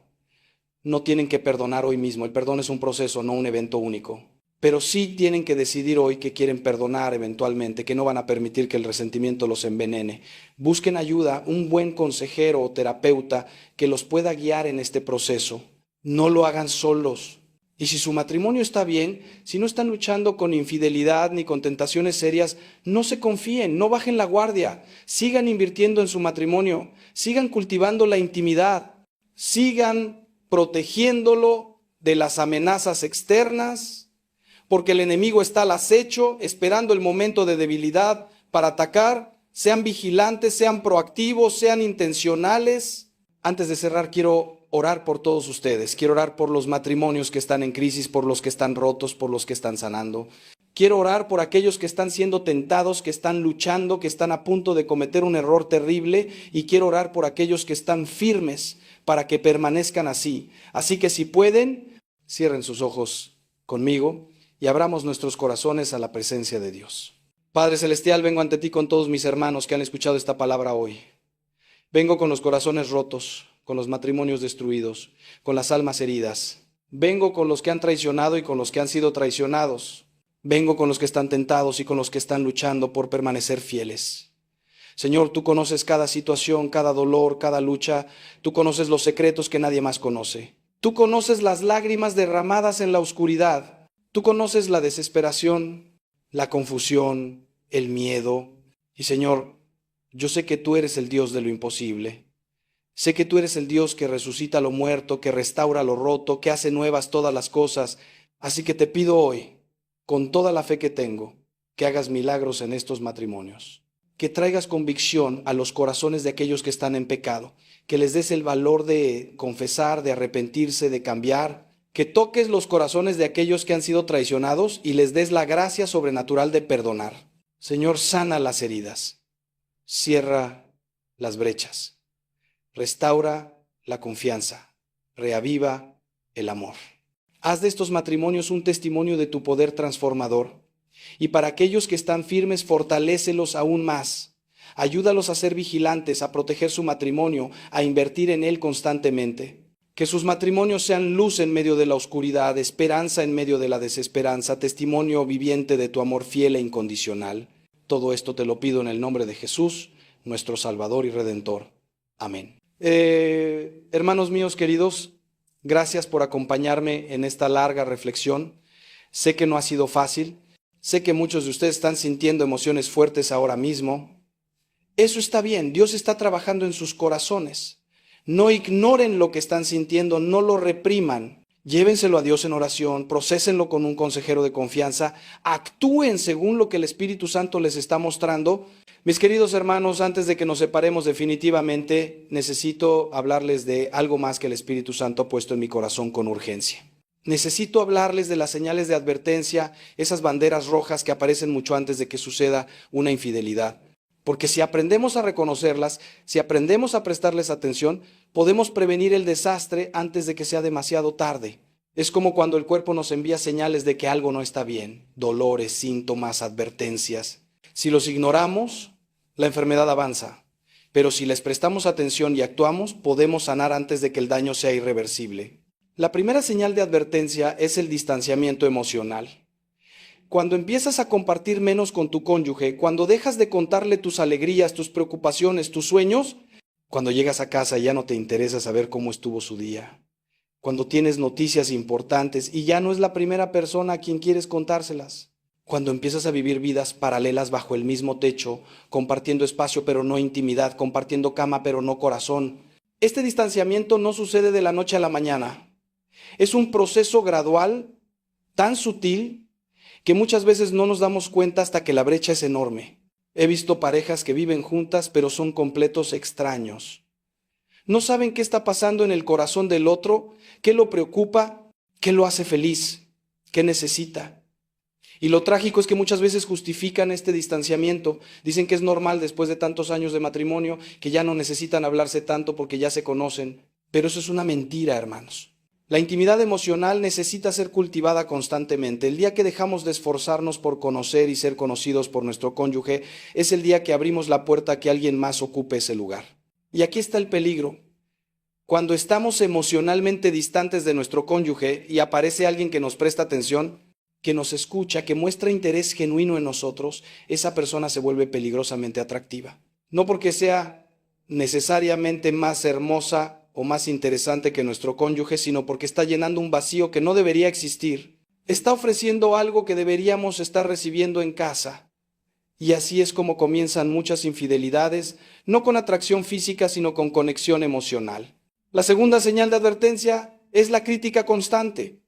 No tienen que perdonar hoy mismo. El perdón es un proceso, no un evento único. Pero sí tienen que decidir hoy que quieren perdonar eventualmente, que no van a permitir que el resentimiento los envenene. Busquen ayuda, un buen consejero o terapeuta que los pueda guiar en este proceso. No lo hagan solos. Y si su matrimonio está bien, si no están luchando con infidelidad ni con tentaciones serias, no se confíen, no bajen la guardia. Sigan invirtiendo en su matrimonio, sigan cultivando la intimidad, sigan protegiéndolo de las amenazas externas, porque el enemigo está al acecho, esperando el momento de debilidad para atacar. Sean vigilantes, sean proactivos, sean intencionales. Antes de cerrar, quiero orar por todos ustedes. Quiero orar por los matrimonios que están en crisis, por los que están rotos, por los que están sanando. Quiero orar por aquellos que están siendo tentados, que están luchando, que están a punto de cometer un error terrible. Y quiero orar por aquellos que están firmes para que permanezcan así. Así que si pueden, cierren sus ojos conmigo y abramos nuestros corazones a la presencia de Dios. Padre Celestial, vengo ante ti con todos mis hermanos que han escuchado esta palabra hoy. Vengo con los corazones rotos, con los matrimonios destruidos, con las almas heridas. Vengo con los que han traicionado y con los que han sido traicionados. Vengo con los que están tentados y con los que están luchando por permanecer fieles. Señor, tú conoces cada situación, cada dolor, cada lucha. Tú conoces los secretos que nadie más conoce. Tú conoces las lágrimas derramadas en la oscuridad. Tú conoces la desesperación, la confusión, el miedo. Y Señor, yo sé que tú eres el Dios de lo imposible. Sé que tú eres el Dios que resucita lo muerto, que restaura lo roto, que hace nuevas todas las cosas. Así que te pido hoy, con toda la fe que tengo, que hagas milagros en estos matrimonios. Que traigas convicción a los corazones de aquellos que están en pecado. Que les des el valor de confesar, de arrepentirse, de cambiar. Que toques los corazones de aquellos que han sido traicionados y les des la gracia sobrenatural de perdonar. Señor, sana las heridas, cierra las brechas, restaura la confianza, reaviva el amor. Haz de estos matrimonios un testimonio de tu poder transformador. Y para aquellos que están firmes, fortalécelos aún más. Ayúdalos a ser vigilantes, a proteger su matrimonio, a invertir en él constantemente. Que sus matrimonios sean luz en medio de la oscuridad, esperanza en medio de la desesperanza, testimonio viviente de tu amor fiel e incondicional. Todo esto te lo pido en el nombre de Jesús, nuestro Salvador y Redentor. Amén. Hermanos míos queridos, gracias por acompañarme en esta larga reflexión. Sé que no ha sido fácil. Sé que muchos de ustedes están sintiendo emociones fuertes ahora mismo. Eso está bien, Dios está trabajando en sus corazones. No ignoren lo que están sintiendo, no lo repriman. Llévenselo a Dios en oración, prosésenlo con un consejero de confianza, actúen según lo que el Espíritu Santo les está mostrando. Mis queridos hermanos, antes de que nos separemos definitivamente, necesito hablarles de algo más que el Espíritu Santo ha puesto en mi corazón con urgencia. Necesito hablarles de las señales de advertencia, esas banderas rojas que aparecen mucho antes de que suceda una infidelidad. Porque si aprendemos a reconocerlas, si aprendemos a prestarles atención, podemos prevenir el desastre antes de que sea demasiado tarde. Es como cuando el cuerpo nos envía señales de que algo no está bien, dolores, síntomas, advertencias. Si los ignoramos, la enfermedad avanza. Pero si les prestamos atención y actuamos, podemos sanar antes de que el daño sea irreversible. La primera señal de advertencia es el distanciamiento emocional. Cuando empiezas a compartir menos con tu cónyuge, cuando dejas de contarle tus alegrías, tus preocupaciones, tus sueños, cuando llegas a casa y ya no te interesa saber cómo estuvo su día, cuando tienes noticias importantes y ya no es la primera persona a quien quieres contárselas, cuando empiezas a vivir vidas paralelas bajo el mismo techo, compartiendo espacio pero no intimidad, compartiendo cama pero no corazón. Este distanciamiento no sucede de la noche a la mañana. Es un proceso gradual, tan sutil, que muchas veces no nos damos cuenta hasta que la brecha es enorme. He visto parejas que viven juntas pero son completos extraños. No saben qué está pasando en el corazón del otro, qué lo preocupa, qué lo hace feliz, qué necesita. Y lo trágico es que muchas veces justifican este distanciamiento. Dicen que es normal después de tantos años de matrimonio, que ya no necesitan hablarse tanto porque ya se conocen. Pero eso es una mentira, hermanos. La intimidad emocional necesita ser cultivada constantemente. El día que dejamos de esforzarnos por conocer y ser conocidos por nuestro cónyuge es el día que abrimos la puerta a que alguien más ocupe ese lugar. Y aquí está el peligro. Cuando estamos emocionalmente distantes de nuestro cónyuge y aparece alguien que nos presta atención, que nos escucha, que muestra interés genuino en nosotros, esa persona se vuelve peligrosamente atractiva. No porque sea necesariamente más hermosa o más interesante que nuestro cónyuge, sino porque está llenando un vacío que no debería existir. Está ofreciendo algo que deberíamos estar recibiendo en casa. Y así es como comienzan muchas infidelidades, no con atracción física, sino con conexión emocional. La segunda señal de advertencia es la crítica constante.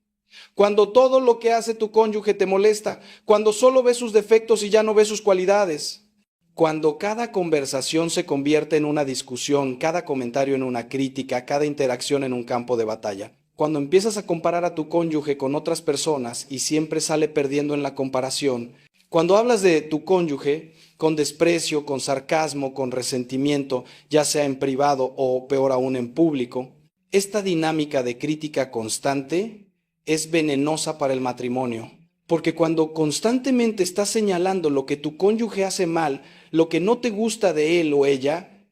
Cuando todo lo que hace tu cónyuge te molesta, cuando solo ves sus defectos y ya no ves sus cualidades, cuando cada conversación se convierte en una discusión, cada comentario en una crítica, cada interacción en un campo de batalla, cuando empiezas a comparar a tu cónyuge con otras personas y siempre sale perdiendo en la comparación, cuando hablas de tu cónyuge con desprecio, con sarcasmo, con resentimiento, ya sea en privado o peor aún en público, esta dinámica de crítica constante es venenosa para el matrimonio. Porque cuando constantemente estás señalando lo que tu cónyuge hace mal, lo que no te gusta de él o ella,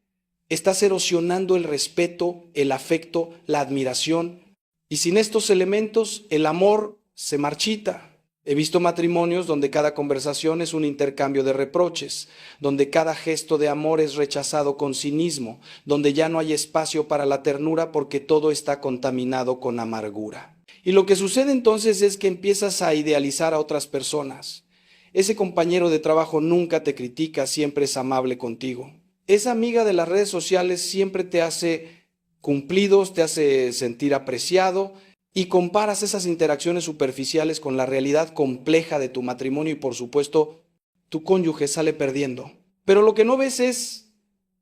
estás erosionando el respeto, el afecto, la admiración. Y sin estos elementos, el amor se marchita. He visto matrimonios donde cada conversación es un intercambio de reproches, donde cada gesto de amor es rechazado con cinismo, donde ya no hay espacio para la ternura porque todo está contaminado con amargura. Y lo que sucede entonces es que empiezas a idealizar a otras personas. Ese compañero de trabajo nunca te critica, siempre es amable contigo. Esa amiga de las redes sociales siempre te hace cumplidos, te hace sentir apreciado y comparas esas interacciones superficiales con la realidad compleja de tu matrimonio y por supuesto tu cónyuge sale perdiendo. Pero lo que no ves es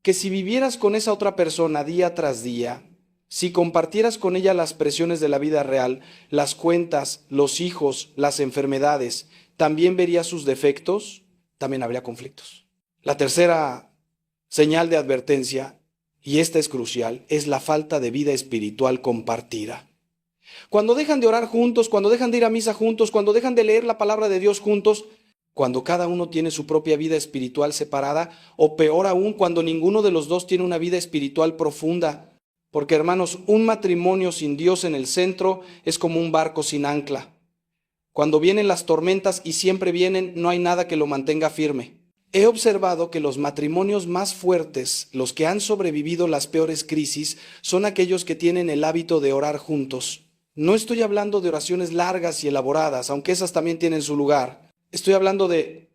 que si vivieras con esa otra persona día tras día, si compartieras con ella las presiones de la vida real, las cuentas, los hijos, las enfermedades, también verías sus defectos, también habría conflictos. La tercera señal de advertencia, y esta es crucial, es la falta de vida espiritual compartida. Cuando dejan de orar juntos, cuando dejan de ir a misa juntos, cuando dejan de leer la palabra de Dios juntos, cuando cada uno tiene su propia vida espiritual separada, o peor aún, cuando ninguno de los dos tiene una vida espiritual profunda. Porque, hermanos, un matrimonio sin Dios en el centro es como un barco sin ancla. Cuando vienen las tormentas, y siempre vienen, no hay nada que lo mantenga firme. He observado que los matrimonios más fuertes, los que han sobrevivido las peores crisis, son aquellos que tienen el hábito de orar juntos. No estoy hablando de oraciones largas y elaboradas, aunque esas también tienen su lugar. Estoy hablando de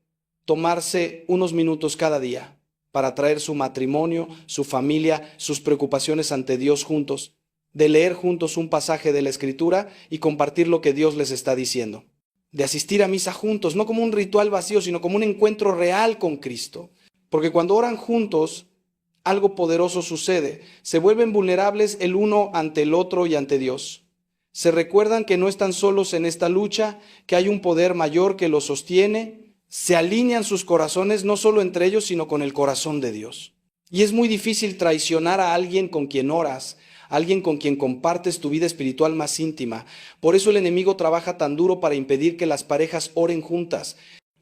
tomarse unos minutos cada día para traer su matrimonio, su familia, sus preocupaciones ante Dios juntos, de leer juntos un pasaje de la Escritura y compartir lo que Dios les está diciendo, de asistir a misa juntos, no como un ritual vacío, sino como un encuentro real con Cristo. Porque cuando oran juntos, algo poderoso sucede, se vuelven vulnerables el uno ante el otro y ante Dios. Se recuerdan que no están solos en esta lucha, que hay un poder mayor que los sostiene. Se alinean sus corazones no solo entre ellos, sino con el corazón de Dios. Y es muy difícil traicionar a alguien con quien oras, a alguien con quien compartes tu vida espiritual más íntima. Por eso el enemigo trabaja tan duro para impedir que las parejas oren juntas,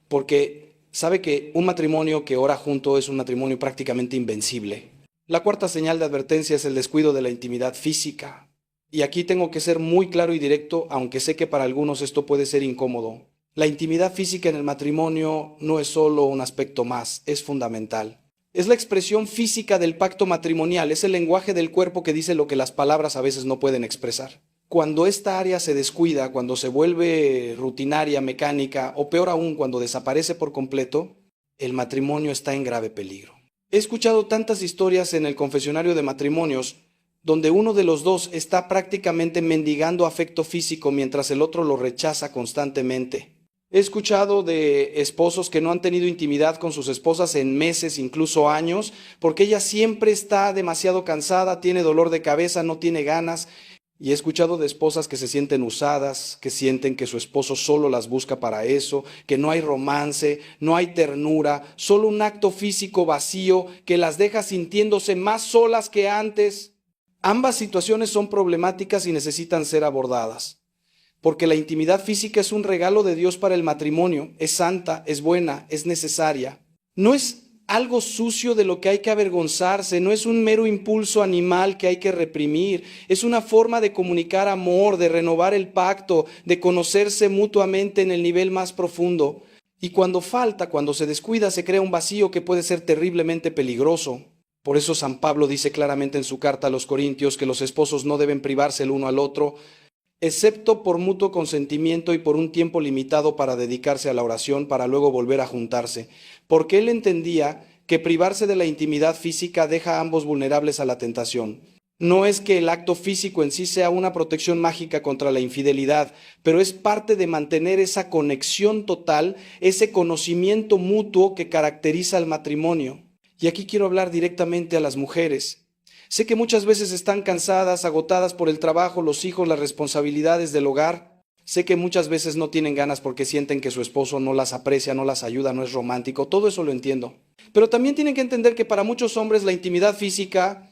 porque sabe que un matrimonio que ora junto es un matrimonio prácticamente invencible. La cuarta señal de advertencia es el descuido de la intimidad física. Y aquí tengo que ser muy claro y directo, aunque sé que para algunos esto puede ser incómodo. La intimidad física en el matrimonio no es solo un aspecto más, es fundamental. Es la expresión física del pacto matrimonial, es el lenguaje del cuerpo que dice lo que las palabras a veces no pueden expresar. Cuando esta área se descuida, cuando se vuelve rutinaria, mecánica, o peor aún, cuando desaparece por completo, el matrimonio está en grave peligro. He escuchado tantas historias en el confesionario de matrimonios donde uno de los dos está prácticamente mendigando afecto físico mientras el otro lo rechaza constantemente. He escuchado de esposos que no han tenido intimidad con sus esposas en meses, incluso años, porque ella siempre está demasiado cansada, tiene dolor de cabeza, no tiene ganas. Y he escuchado de esposas que se sienten usadas, que sienten que su esposo solo las busca para eso, que no hay romance, no hay ternura, solo un acto físico vacío que las deja sintiéndose más solas que antes. Ambas situaciones son problemáticas y necesitan ser abordadas, porque la intimidad física es un regalo de Dios para el matrimonio, es santa, es buena, es necesaria. No es algo sucio de lo que hay que avergonzarse, no es un mero impulso animal que hay que reprimir, es una forma de comunicar amor, de renovar el pacto, de conocerse mutuamente en el nivel más profundo. Y cuando falta, cuando se descuida, se crea un vacío que puede ser terriblemente peligroso. Por eso San Pablo dice claramente en su carta a los Corintios que los esposos no deben privarse el uno al otro, excepto por mutuo consentimiento y por un tiempo limitado para dedicarse a la oración, para luego volver a juntarse, porque él entendía que privarse de la intimidad física deja a ambos vulnerables a la tentación. No es que el acto físico en sí sea una protección mágica contra la infidelidad, pero es parte de mantener esa conexión total, ese conocimiento mutuo que caracteriza al matrimonio. Y aquí quiero hablar directamente a las mujeres. Sé que muchas veces están cansadas, agotadas por el trabajo, los hijos, las responsabilidades del hogar. Sé que muchas veces no tienen ganas porque sienten que su esposo no las aprecia, no las ayuda, no es romántico. Todo eso lo entiendo. Pero también tienen que entender que para muchos hombres la intimidad física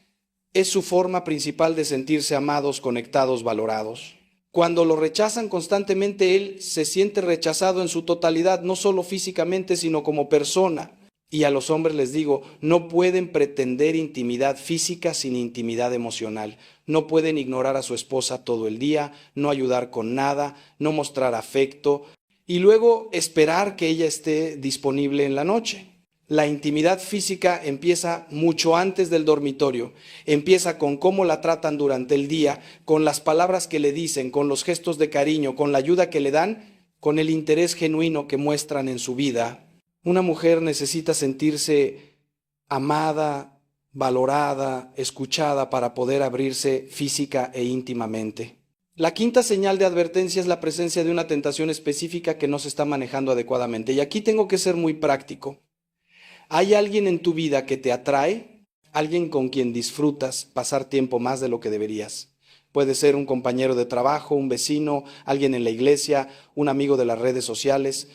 es su forma principal de sentirse amados, conectados, valorados. Cuando lo rechazan constantemente, él se siente rechazado en su totalidad, no solo físicamente, sino como persona. Y a los hombres les digo, no pueden pretender intimidad física sin intimidad emocional. No pueden ignorar a su esposa todo el día, no ayudar con nada, no mostrar afecto y luego esperar que ella esté disponible en la noche. La intimidad física empieza mucho antes del dormitorio. Empieza con cómo la tratan durante el día, con las palabras que le dicen, con los gestos de cariño, con la ayuda que le dan, con el interés genuino que muestran en su vida. Una mujer necesita sentirse amada, valorada, escuchada para poder abrirse física e íntimamente. La quinta señal de advertencia es la presencia de una tentación específica que no se está manejando adecuadamente. Y aquí tengo que ser muy práctico. ¿Hay alguien en tu vida que te atrae? ¿Alguien con quien disfrutas pasar tiempo más de lo que deberías? Puede ser un compañero de trabajo, un vecino, alguien en la iglesia, un amigo de las redes sociales.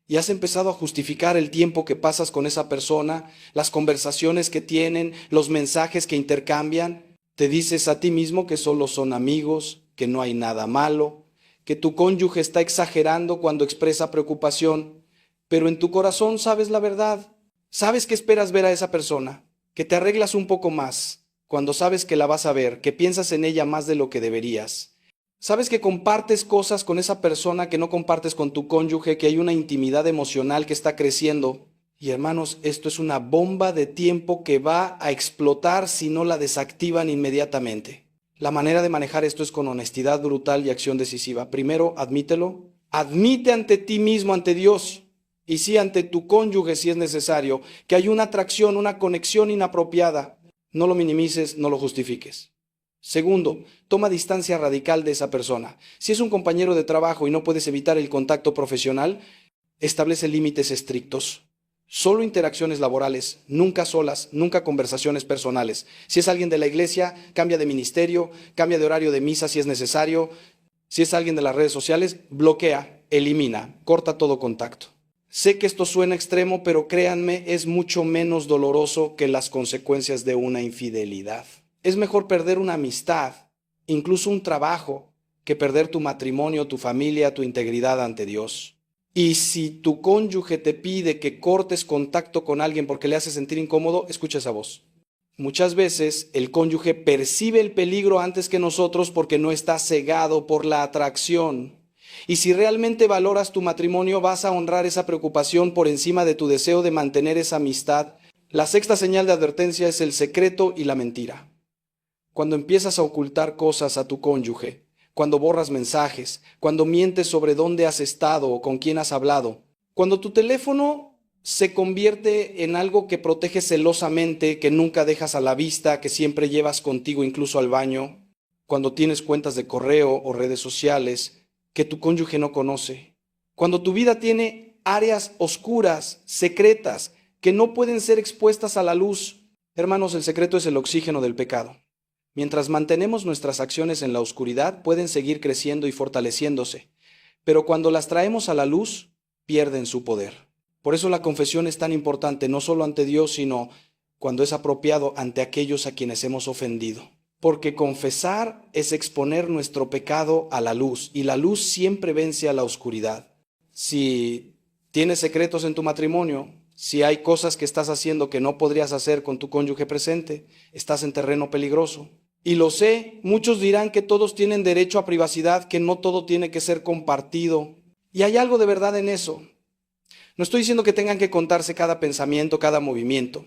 Y has empezado a justificar el tiempo que pasas con esa persona, las conversaciones que tienen, los mensajes que intercambian. Te dices a ti mismo que solo son amigos, que no hay nada malo, que tu cónyuge está exagerando cuando expresa preocupación, pero en tu corazón sabes la verdad. Sabes que esperas ver a esa persona, que te arreglas un poco más cuando sabes que la vas a ver, que piensas en ella más de lo que deberías. Sabes que compartes cosas con esa persona que no compartes con tu cónyuge, que hay una intimidad emocional que está creciendo. Y hermanos, esto es una bomba de tiempo que va a explotar si no la desactivan inmediatamente. La manera de manejar esto es con honestidad brutal y acción decisiva. Primero, admítelo. Admite ante ti mismo, ante Dios, y sí ante tu cónyuge si es necesario, que hay una atracción, una conexión inapropiada. No lo minimices, no lo justifiques. Segundo, toma distancia radical de esa persona. Si es un compañero de trabajo y no puedes evitar el contacto profesional, establece límites estrictos. Solo interacciones laborales, nunca solas, nunca conversaciones personales. Si es alguien de la iglesia, cambia de ministerio, cambia de horario de misa si es necesario. Si es alguien de las redes sociales, bloquea, elimina, corta todo contacto. Sé que esto suena extremo, pero créanme, es mucho menos doloroso que las consecuencias de una infidelidad. Es mejor perder una amistad, incluso un trabajo, que perder tu matrimonio, tu familia, tu integridad ante Dios. Y si tu cónyuge te pide que cortes contacto con alguien porque le hace sentir incómodo, escucha esa voz. Muchas veces el cónyuge percibe el peligro antes que nosotros porque no está cegado por la atracción. Y si realmente valoras tu matrimonio, vas a honrar esa preocupación por encima de tu deseo de mantener esa amistad. La sexta señal de advertencia es el secreto y la mentira. Cuando empiezas a ocultar cosas a tu cónyuge, cuando borras mensajes, cuando mientes sobre dónde has estado o con quién has hablado, cuando tu teléfono se convierte en algo que proteges celosamente, que nunca dejas a la vista, que siempre llevas contigo incluso al baño, cuando tienes cuentas de correo o redes sociales que tu cónyuge no conoce, cuando tu vida tiene áreas oscuras, secretas, que no pueden ser expuestas a la luz. Hermanos, el secreto es el oxígeno del pecado. Mientras mantenemos nuestras acciones en la oscuridad, pueden seguir creciendo y fortaleciéndose, pero cuando las traemos a la luz, pierden su poder. Por eso la confesión es tan importante, no solo ante Dios, sino cuando es apropiado ante aquellos a quienes hemos ofendido. porque confesar es exponer nuestro pecado a la luz, y la luz siempre vence a la oscuridad. Si tienes secretos en tu matrimonio, si hay cosas que estás haciendo que no podrías hacer con tu cónyuge presente, estás en terreno peligroso. Y lo sé, muchos dirán que todos tienen derecho a privacidad, que no todo tiene que ser compartido. Y hay algo de verdad en eso. No estoy diciendo que tengan que contarse cada pensamiento, cada movimiento.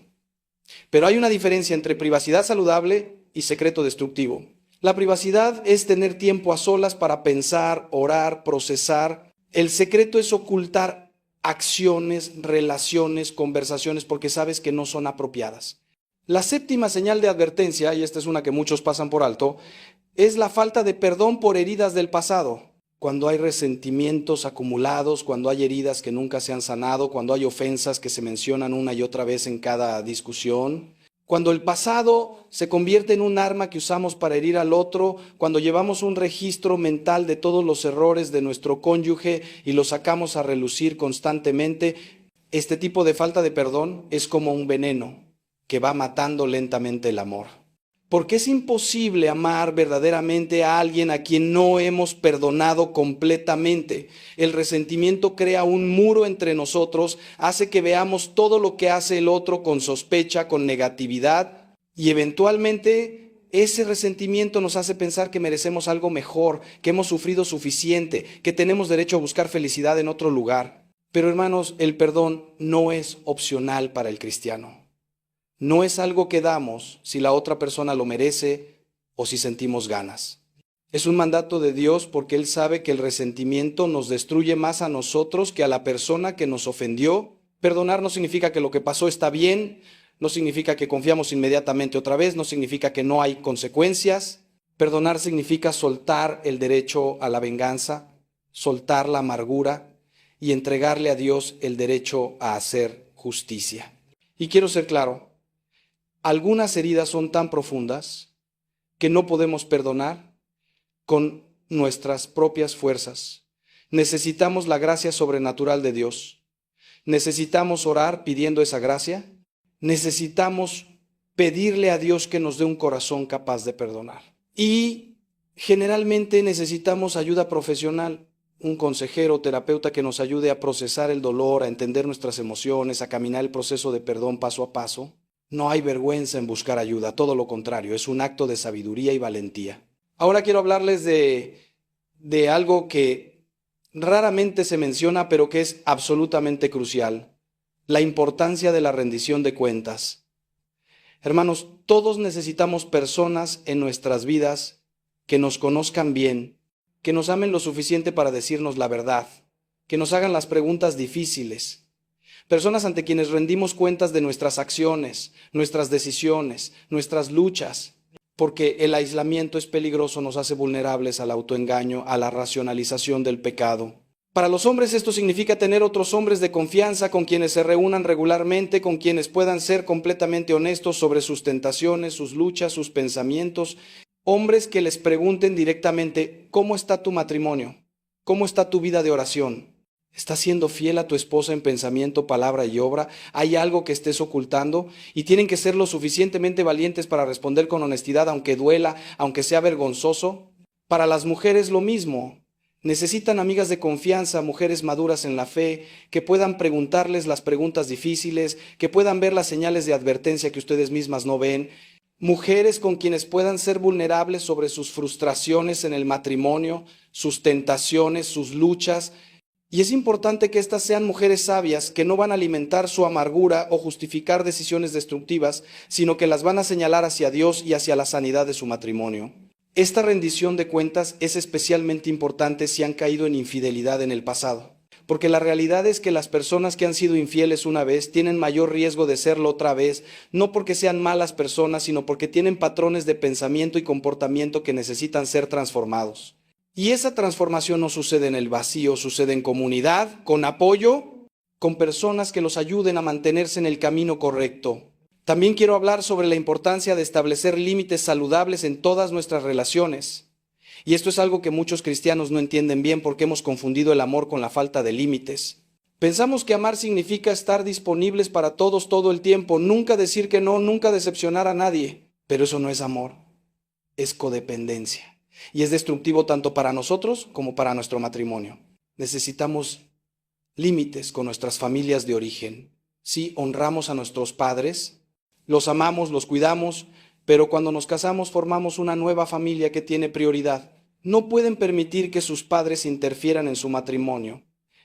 Pero hay una diferencia entre privacidad saludable y secreto destructivo. La privacidad es tener tiempo a solas para pensar, orar, procesar. El secreto es ocultar acciones, relaciones, conversaciones, porque sabes que no son apropiadas. La séptima señal de advertencia, y esta es una que muchos pasan por alto, es la falta de perdón por heridas del pasado. Cuando hay resentimientos acumulados, cuando hay heridas que nunca se han sanado, cuando hay ofensas que se mencionan una y otra vez en cada discusión, cuando el pasado se convierte en un arma que usamos para herir al otro, cuando llevamos un registro mental de todos los errores de nuestro cónyuge y los sacamos a relucir constantemente, este tipo de falta de perdón es como un veneno que va matando lentamente el amor. Porque es imposible amar verdaderamente a alguien a quien no hemos perdonado completamente. El resentimiento crea un muro entre nosotros, hace que veamos todo lo que hace el otro con sospecha, con negatividad, y eventualmente ese resentimiento nos hace pensar que merecemos algo mejor, que hemos sufrido suficiente, que tenemos derecho a buscar felicidad en otro lugar. Pero hermanos, el perdón no es opcional para el cristiano. No es algo que damos si la otra persona lo merece o si sentimos ganas. Es un mandato de Dios porque Él sabe que el resentimiento nos destruye más a nosotros que a la persona que nos ofendió. Perdonar no significa que lo que pasó está bien, no significa que confiamos inmediatamente otra vez, no significa que no hay consecuencias. Perdonar significa soltar el derecho a la venganza, soltar la amargura y entregarle a Dios el derecho a hacer justicia. Y quiero ser claro, algunas heridas son tan profundas que no podemos perdonar con nuestras propias fuerzas. Necesitamos la gracia sobrenatural de Dios. Necesitamos orar pidiendo esa gracia. Necesitamos pedirle a Dios que nos dé un corazón capaz de perdonar. Y generalmente necesitamos ayuda profesional, un consejero o terapeuta que nos ayude a procesar el dolor, a entender nuestras emociones, a caminar el proceso de perdón paso a paso. No hay vergüenza en buscar ayuda, todo lo contrario, es un acto de sabiduría y valentía. Ahora quiero hablarles de algo que raramente se menciona, pero que es absolutamente crucial: la importancia de la rendición de cuentas. Hermanos, todos necesitamos personas en nuestras vidas que nos conozcan bien, que nos amen lo suficiente para decirnos la verdad, que nos hagan las preguntas difíciles. Personas ante quienes rendimos cuentas de nuestras acciones, nuestras decisiones, nuestras luchas, porque el aislamiento es peligroso, nos hace vulnerables al autoengaño, a la racionalización del pecado. Para los hombres esto significa tener otros hombres de confianza con quienes se reúnan regularmente, con quienes puedan ser completamente honestos sobre sus tentaciones, sus luchas, sus pensamientos. Hombres que les pregunten directamente: ¿cómo está tu matrimonio? ¿Cómo está tu vida de oración? ¿Estás siendo fiel a tu esposa en pensamiento, palabra y obra? ¿Hay algo que estés ocultando? Y tienen que ser lo suficientemente valientes para responder con honestidad, aunque duela, aunque sea vergonzoso. Para las mujeres lo mismo. Necesitan amigas de confianza, mujeres maduras en la fe, que puedan preguntarles las preguntas difíciles, que puedan ver las señales de advertencia que ustedes mismas no ven. Mujeres con quienes puedan ser vulnerables sobre sus frustraciones en el matrimonio, sus tentaciones, sus luchas. Y es importante que estas sean mujeres sabias que no van a alimentar su amargura o justificar decisiones destructivas, sino que las van a señalar hacia Dios y hacia la sanidad de su matrimonio. Esta rendición de cuentas es especialmente importante si han caído en infidelidad en el pasado, porque la realidad es que las personas que han sido infieles una vez tienen mayor riesgo de serlo otra vez, no porque sean malas personas, sino porque tienen patrones de pensamiento y comportamiento que necesitan ser transformados. Y esa transformación no sucede en el vacío, sucede en comunidad, con apoyo, con personas que los ayuden a mantenerse en el camino correcto. También quiero hablar sobre la importancia de establecer límites saludables en todas nuestras relaciones. Y esto es algo que muchos cristianos no entienden bien porque hemos confundido el amor con la falta de límites. Pensamos que amar significa estar disponibles para todos todo el tiempo, nunca decir que no, nunca decepcionar a nadie. Pero eso no es amor. es codependencia. Y es destructivo tanto para nosotros como para nuestro matrimonio. Necesitamos límites con nuestras familias de origen. Sí, honramos a nuestros padres, los amamos, los cuidamos, pero cuando nos casamos formamos una nueva familia que tiene prioridad. No pueden permitir que sus padres interfieran en su matrimonio,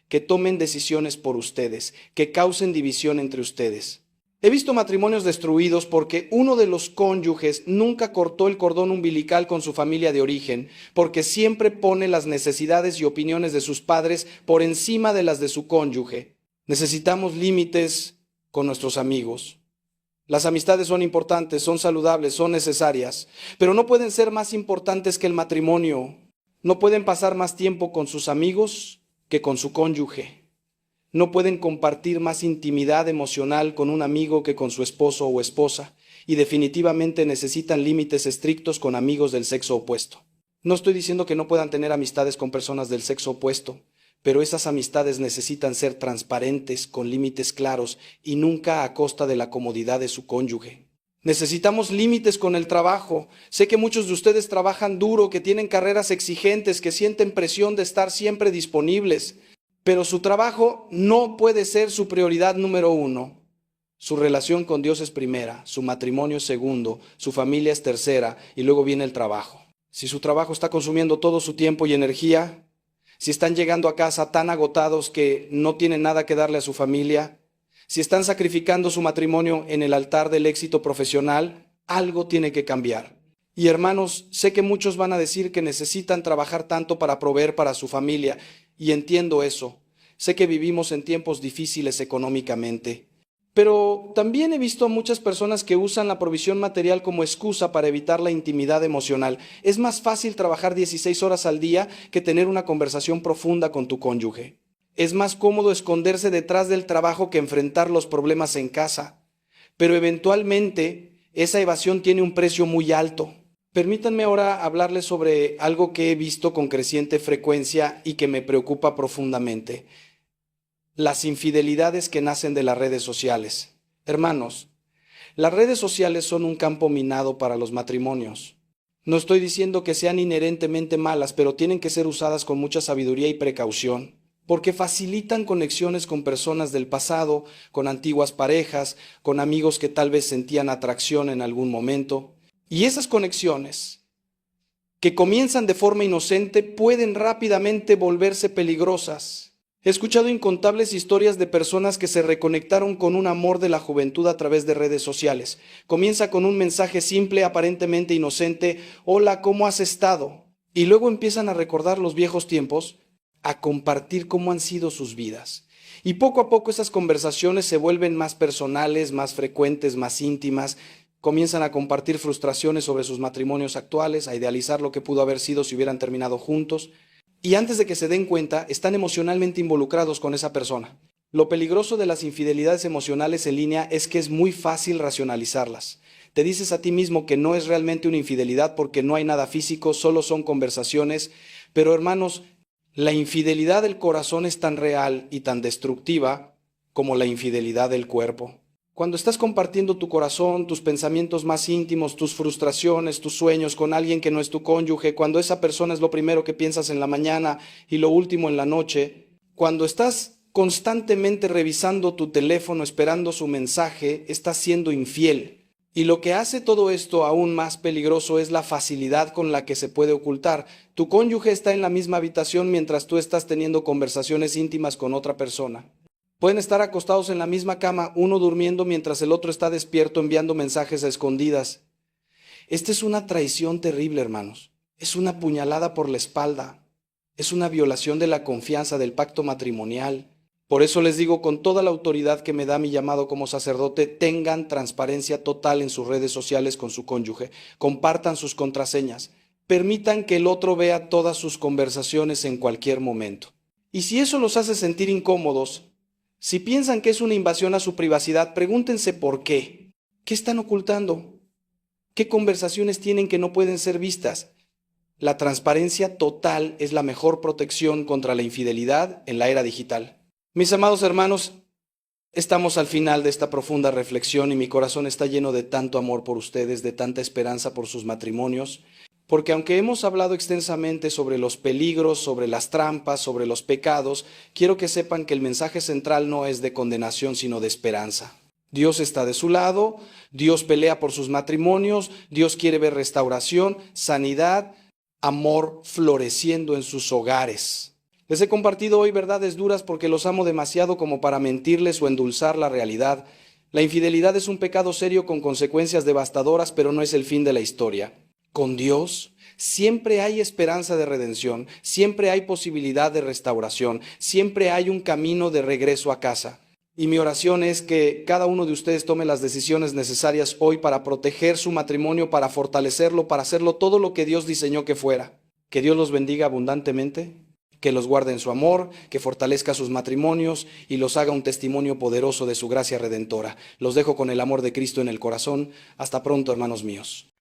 que tomen decisiones por ustedes, que causen división entre ustedes. He visto matrimonios destruidos porque uno de los cónyuges nunca cortó el cordón umbilical con su familia de origen, porque siempre pone las necesidades y opiniones de sus padres por encima de las de su cónyuge. Necesitamos límites con nuestros amigos. Las amistades son importantes, son saludables, son necesarias, pero no pueden ser más importantes que el matrimonio. No pueden pasar más tiempo con sus amigos que con su cónyuge. No pueden compartir más intimidad emocional con un amigo que con su esposo o esposa, y definitivamente necesitan límites estrictos con amigos del sexo opuesto. No estoy diciendo que no puedan tener amistades con personas del sexo opuesto, pero esas amistades necesitan ser transparentes, con límites claros y nunca a costa de la comodidad de su cónyuge. Necesitamos límites con el trabajo. Sé que muchos de ustedes trabajan duro, que tienen carreras exigentes, que sienten presión de estar siempre disponibles, pero su trabajo no puede ser su prioridad número uno. Su relación con Dios es primera, su matrimonio es segundo, su familia es tercera y luego viene el trabajo. Si su trabajo está consumiendo todo su tiempo y energía, si están llegando a casa tan agotados que no tienen nada que darle a su familia, si están sacrificando su matrimonio en el altar del éxito profesional, algo tiene que cambiar. Y hermanos, sé que muchos van a decir que necesitan trabajar tanto para proveer para su familia, y entiendo eso. Sé que vivimos en tiempos difíciles económicamente. Pero también he visto a muchas personas que usan la provisión material como excusa para evitar la intimidad emocional. Es más fácil trabajar 16 horas al día que tener una conversación profunda con tu cónyuge. Es más cómodo esconderse detrás del trabajo que enfrentar los problemas en casa. Pero eventualmente esa evasión tiene un precio muy alto. Permítanme ahora hablarles sobre algo que he visto con creciente frecuencia y que me preocupa profundamente. Las infidelidades que nacen de las redes sociales. Hermanos, las redes sociales son un campo minado para los matrimonios. No estoy diciendo que sean inherentemente malas, pero tienen que ser usadas con mucha sabiduría y precaución, porque facilitan conexiones con personas del pasado, con antiguas parejas, con amigos que tal vez sentían atracción en algún momento. Y esas conexiones, que comienzan de forma inocente, pueden rápidamente volverse peligrosas. He escuchado incontables historias de personas que se reconectaron con un amor de la juventud a través de redes sociales. Comienza con un mensaje simple, aparentemente inocente: hola, ¿cómo has estado? Y luego empiezan a recordar los viejos tiempos, a compartir cómo han sido sus vidas. Y poco a poco esas conversaciones se vuelven más personales, más frecuentes, más íntimas. Comienzan a compartir frustraciones sobre sus matrimonios actuales, a idealizar lo que pudo haber sido si hubieran terminado juntos. Y antes de que se den cuenta, están emocionalmente involucrados con esa persona. Lo peligroso de las infidelidades emocionales en línea es que es muy fácil racionalizarlas. Te dices a ti mismo que no es realmente una infidelidad porque no hay nada físico, solo son conversaciones. Pero hermanos, la infidelidad del corazón es tan real y tan destructiva como la infidelidad del cuerpo. Cuando estás compartiendo tu corazón, tus pensamientos más íntimos, tus frustraciones, tus sueños con alguien que no es tu cónyuge, cuando esa persona es lo primero que piensas en la mañana y lo último en la noche, cuando estás constantemente revisando tu teléfono esperando su mensaje, estás siendo infiel. Y lo que hace todo esto aún más peligroso es la facilidad con la que se puede ocultar. Tu cónyuge está en la misma habitación mientras tú estás teniendo conversaciones íntimas con otra persona. Pueden estar acostados en la misma cama, uno durmiendo mientras el otro está despierto enviando mensajes a escondidas. Esta es una traición terrible, hermanos. Es una puñalada por la espalda. Es una violación de la confianza, del pacto matrimonial. Por eso les digo con toda la autoridad que me da mi llamado como sacerdote, tengan transparencia total en sus redes sociales con su cónyuge. Compartan sus contraseñas. Permitan que el otro vea todas sus conversaciones en cualquier momento. Y si eso los hace sentir incómodos, si piensan que es una invasión a su privacidad, pregúntense por qué. ¿Qué están ocultando? ¿Qué conversaciones tienen que no pueden ser vistas? La transparencia total es la mejor protección contra la infidelidad en la era digital. Mis amados hermanos, Estamos al final de esta profunda reflexión y mi corazón está lleno de tanto amor por ustedes, de tanta esperanza por sus matrimonios, porque aunque hemos hablado extensamente sobre los peligros, sobre las trampas, sobre los pecados, quiero que sepan que el mensaje central no es de condenación, sino de esperanza. Dios está de su lado, Dios pelea por sus matrimonios, Dios quiere ver restauración, sanidad, amor floreciendo en sus hogares. Les he compartido hoy verdades duras porque los amo demasiado como para mentirles o endulzar la realidad. La infidelidad es un pecado serio con consecuencias devastadoras, pero no es el fin de la historia. Con Dios siempre hay esperanza de redención, siempre hay posibilidad de restauración, siempre hay un camino de regreso a casa. Y mi oración es que cada uno de ustedes tome las decisiones necesarias hoy para proteger su matrimonio, para fortalecerlo, para hacerlo todo lo que Dios diseñó que fuera. Que Dios los bendiga abundantemente, que los guarde en su amor, que fortalezca sus matrimonios y los haga un testimonio poderoso de su gracia redentora. Los dejo con el amor de Cristo en el corazón. Hasta pronto, hermanos míos.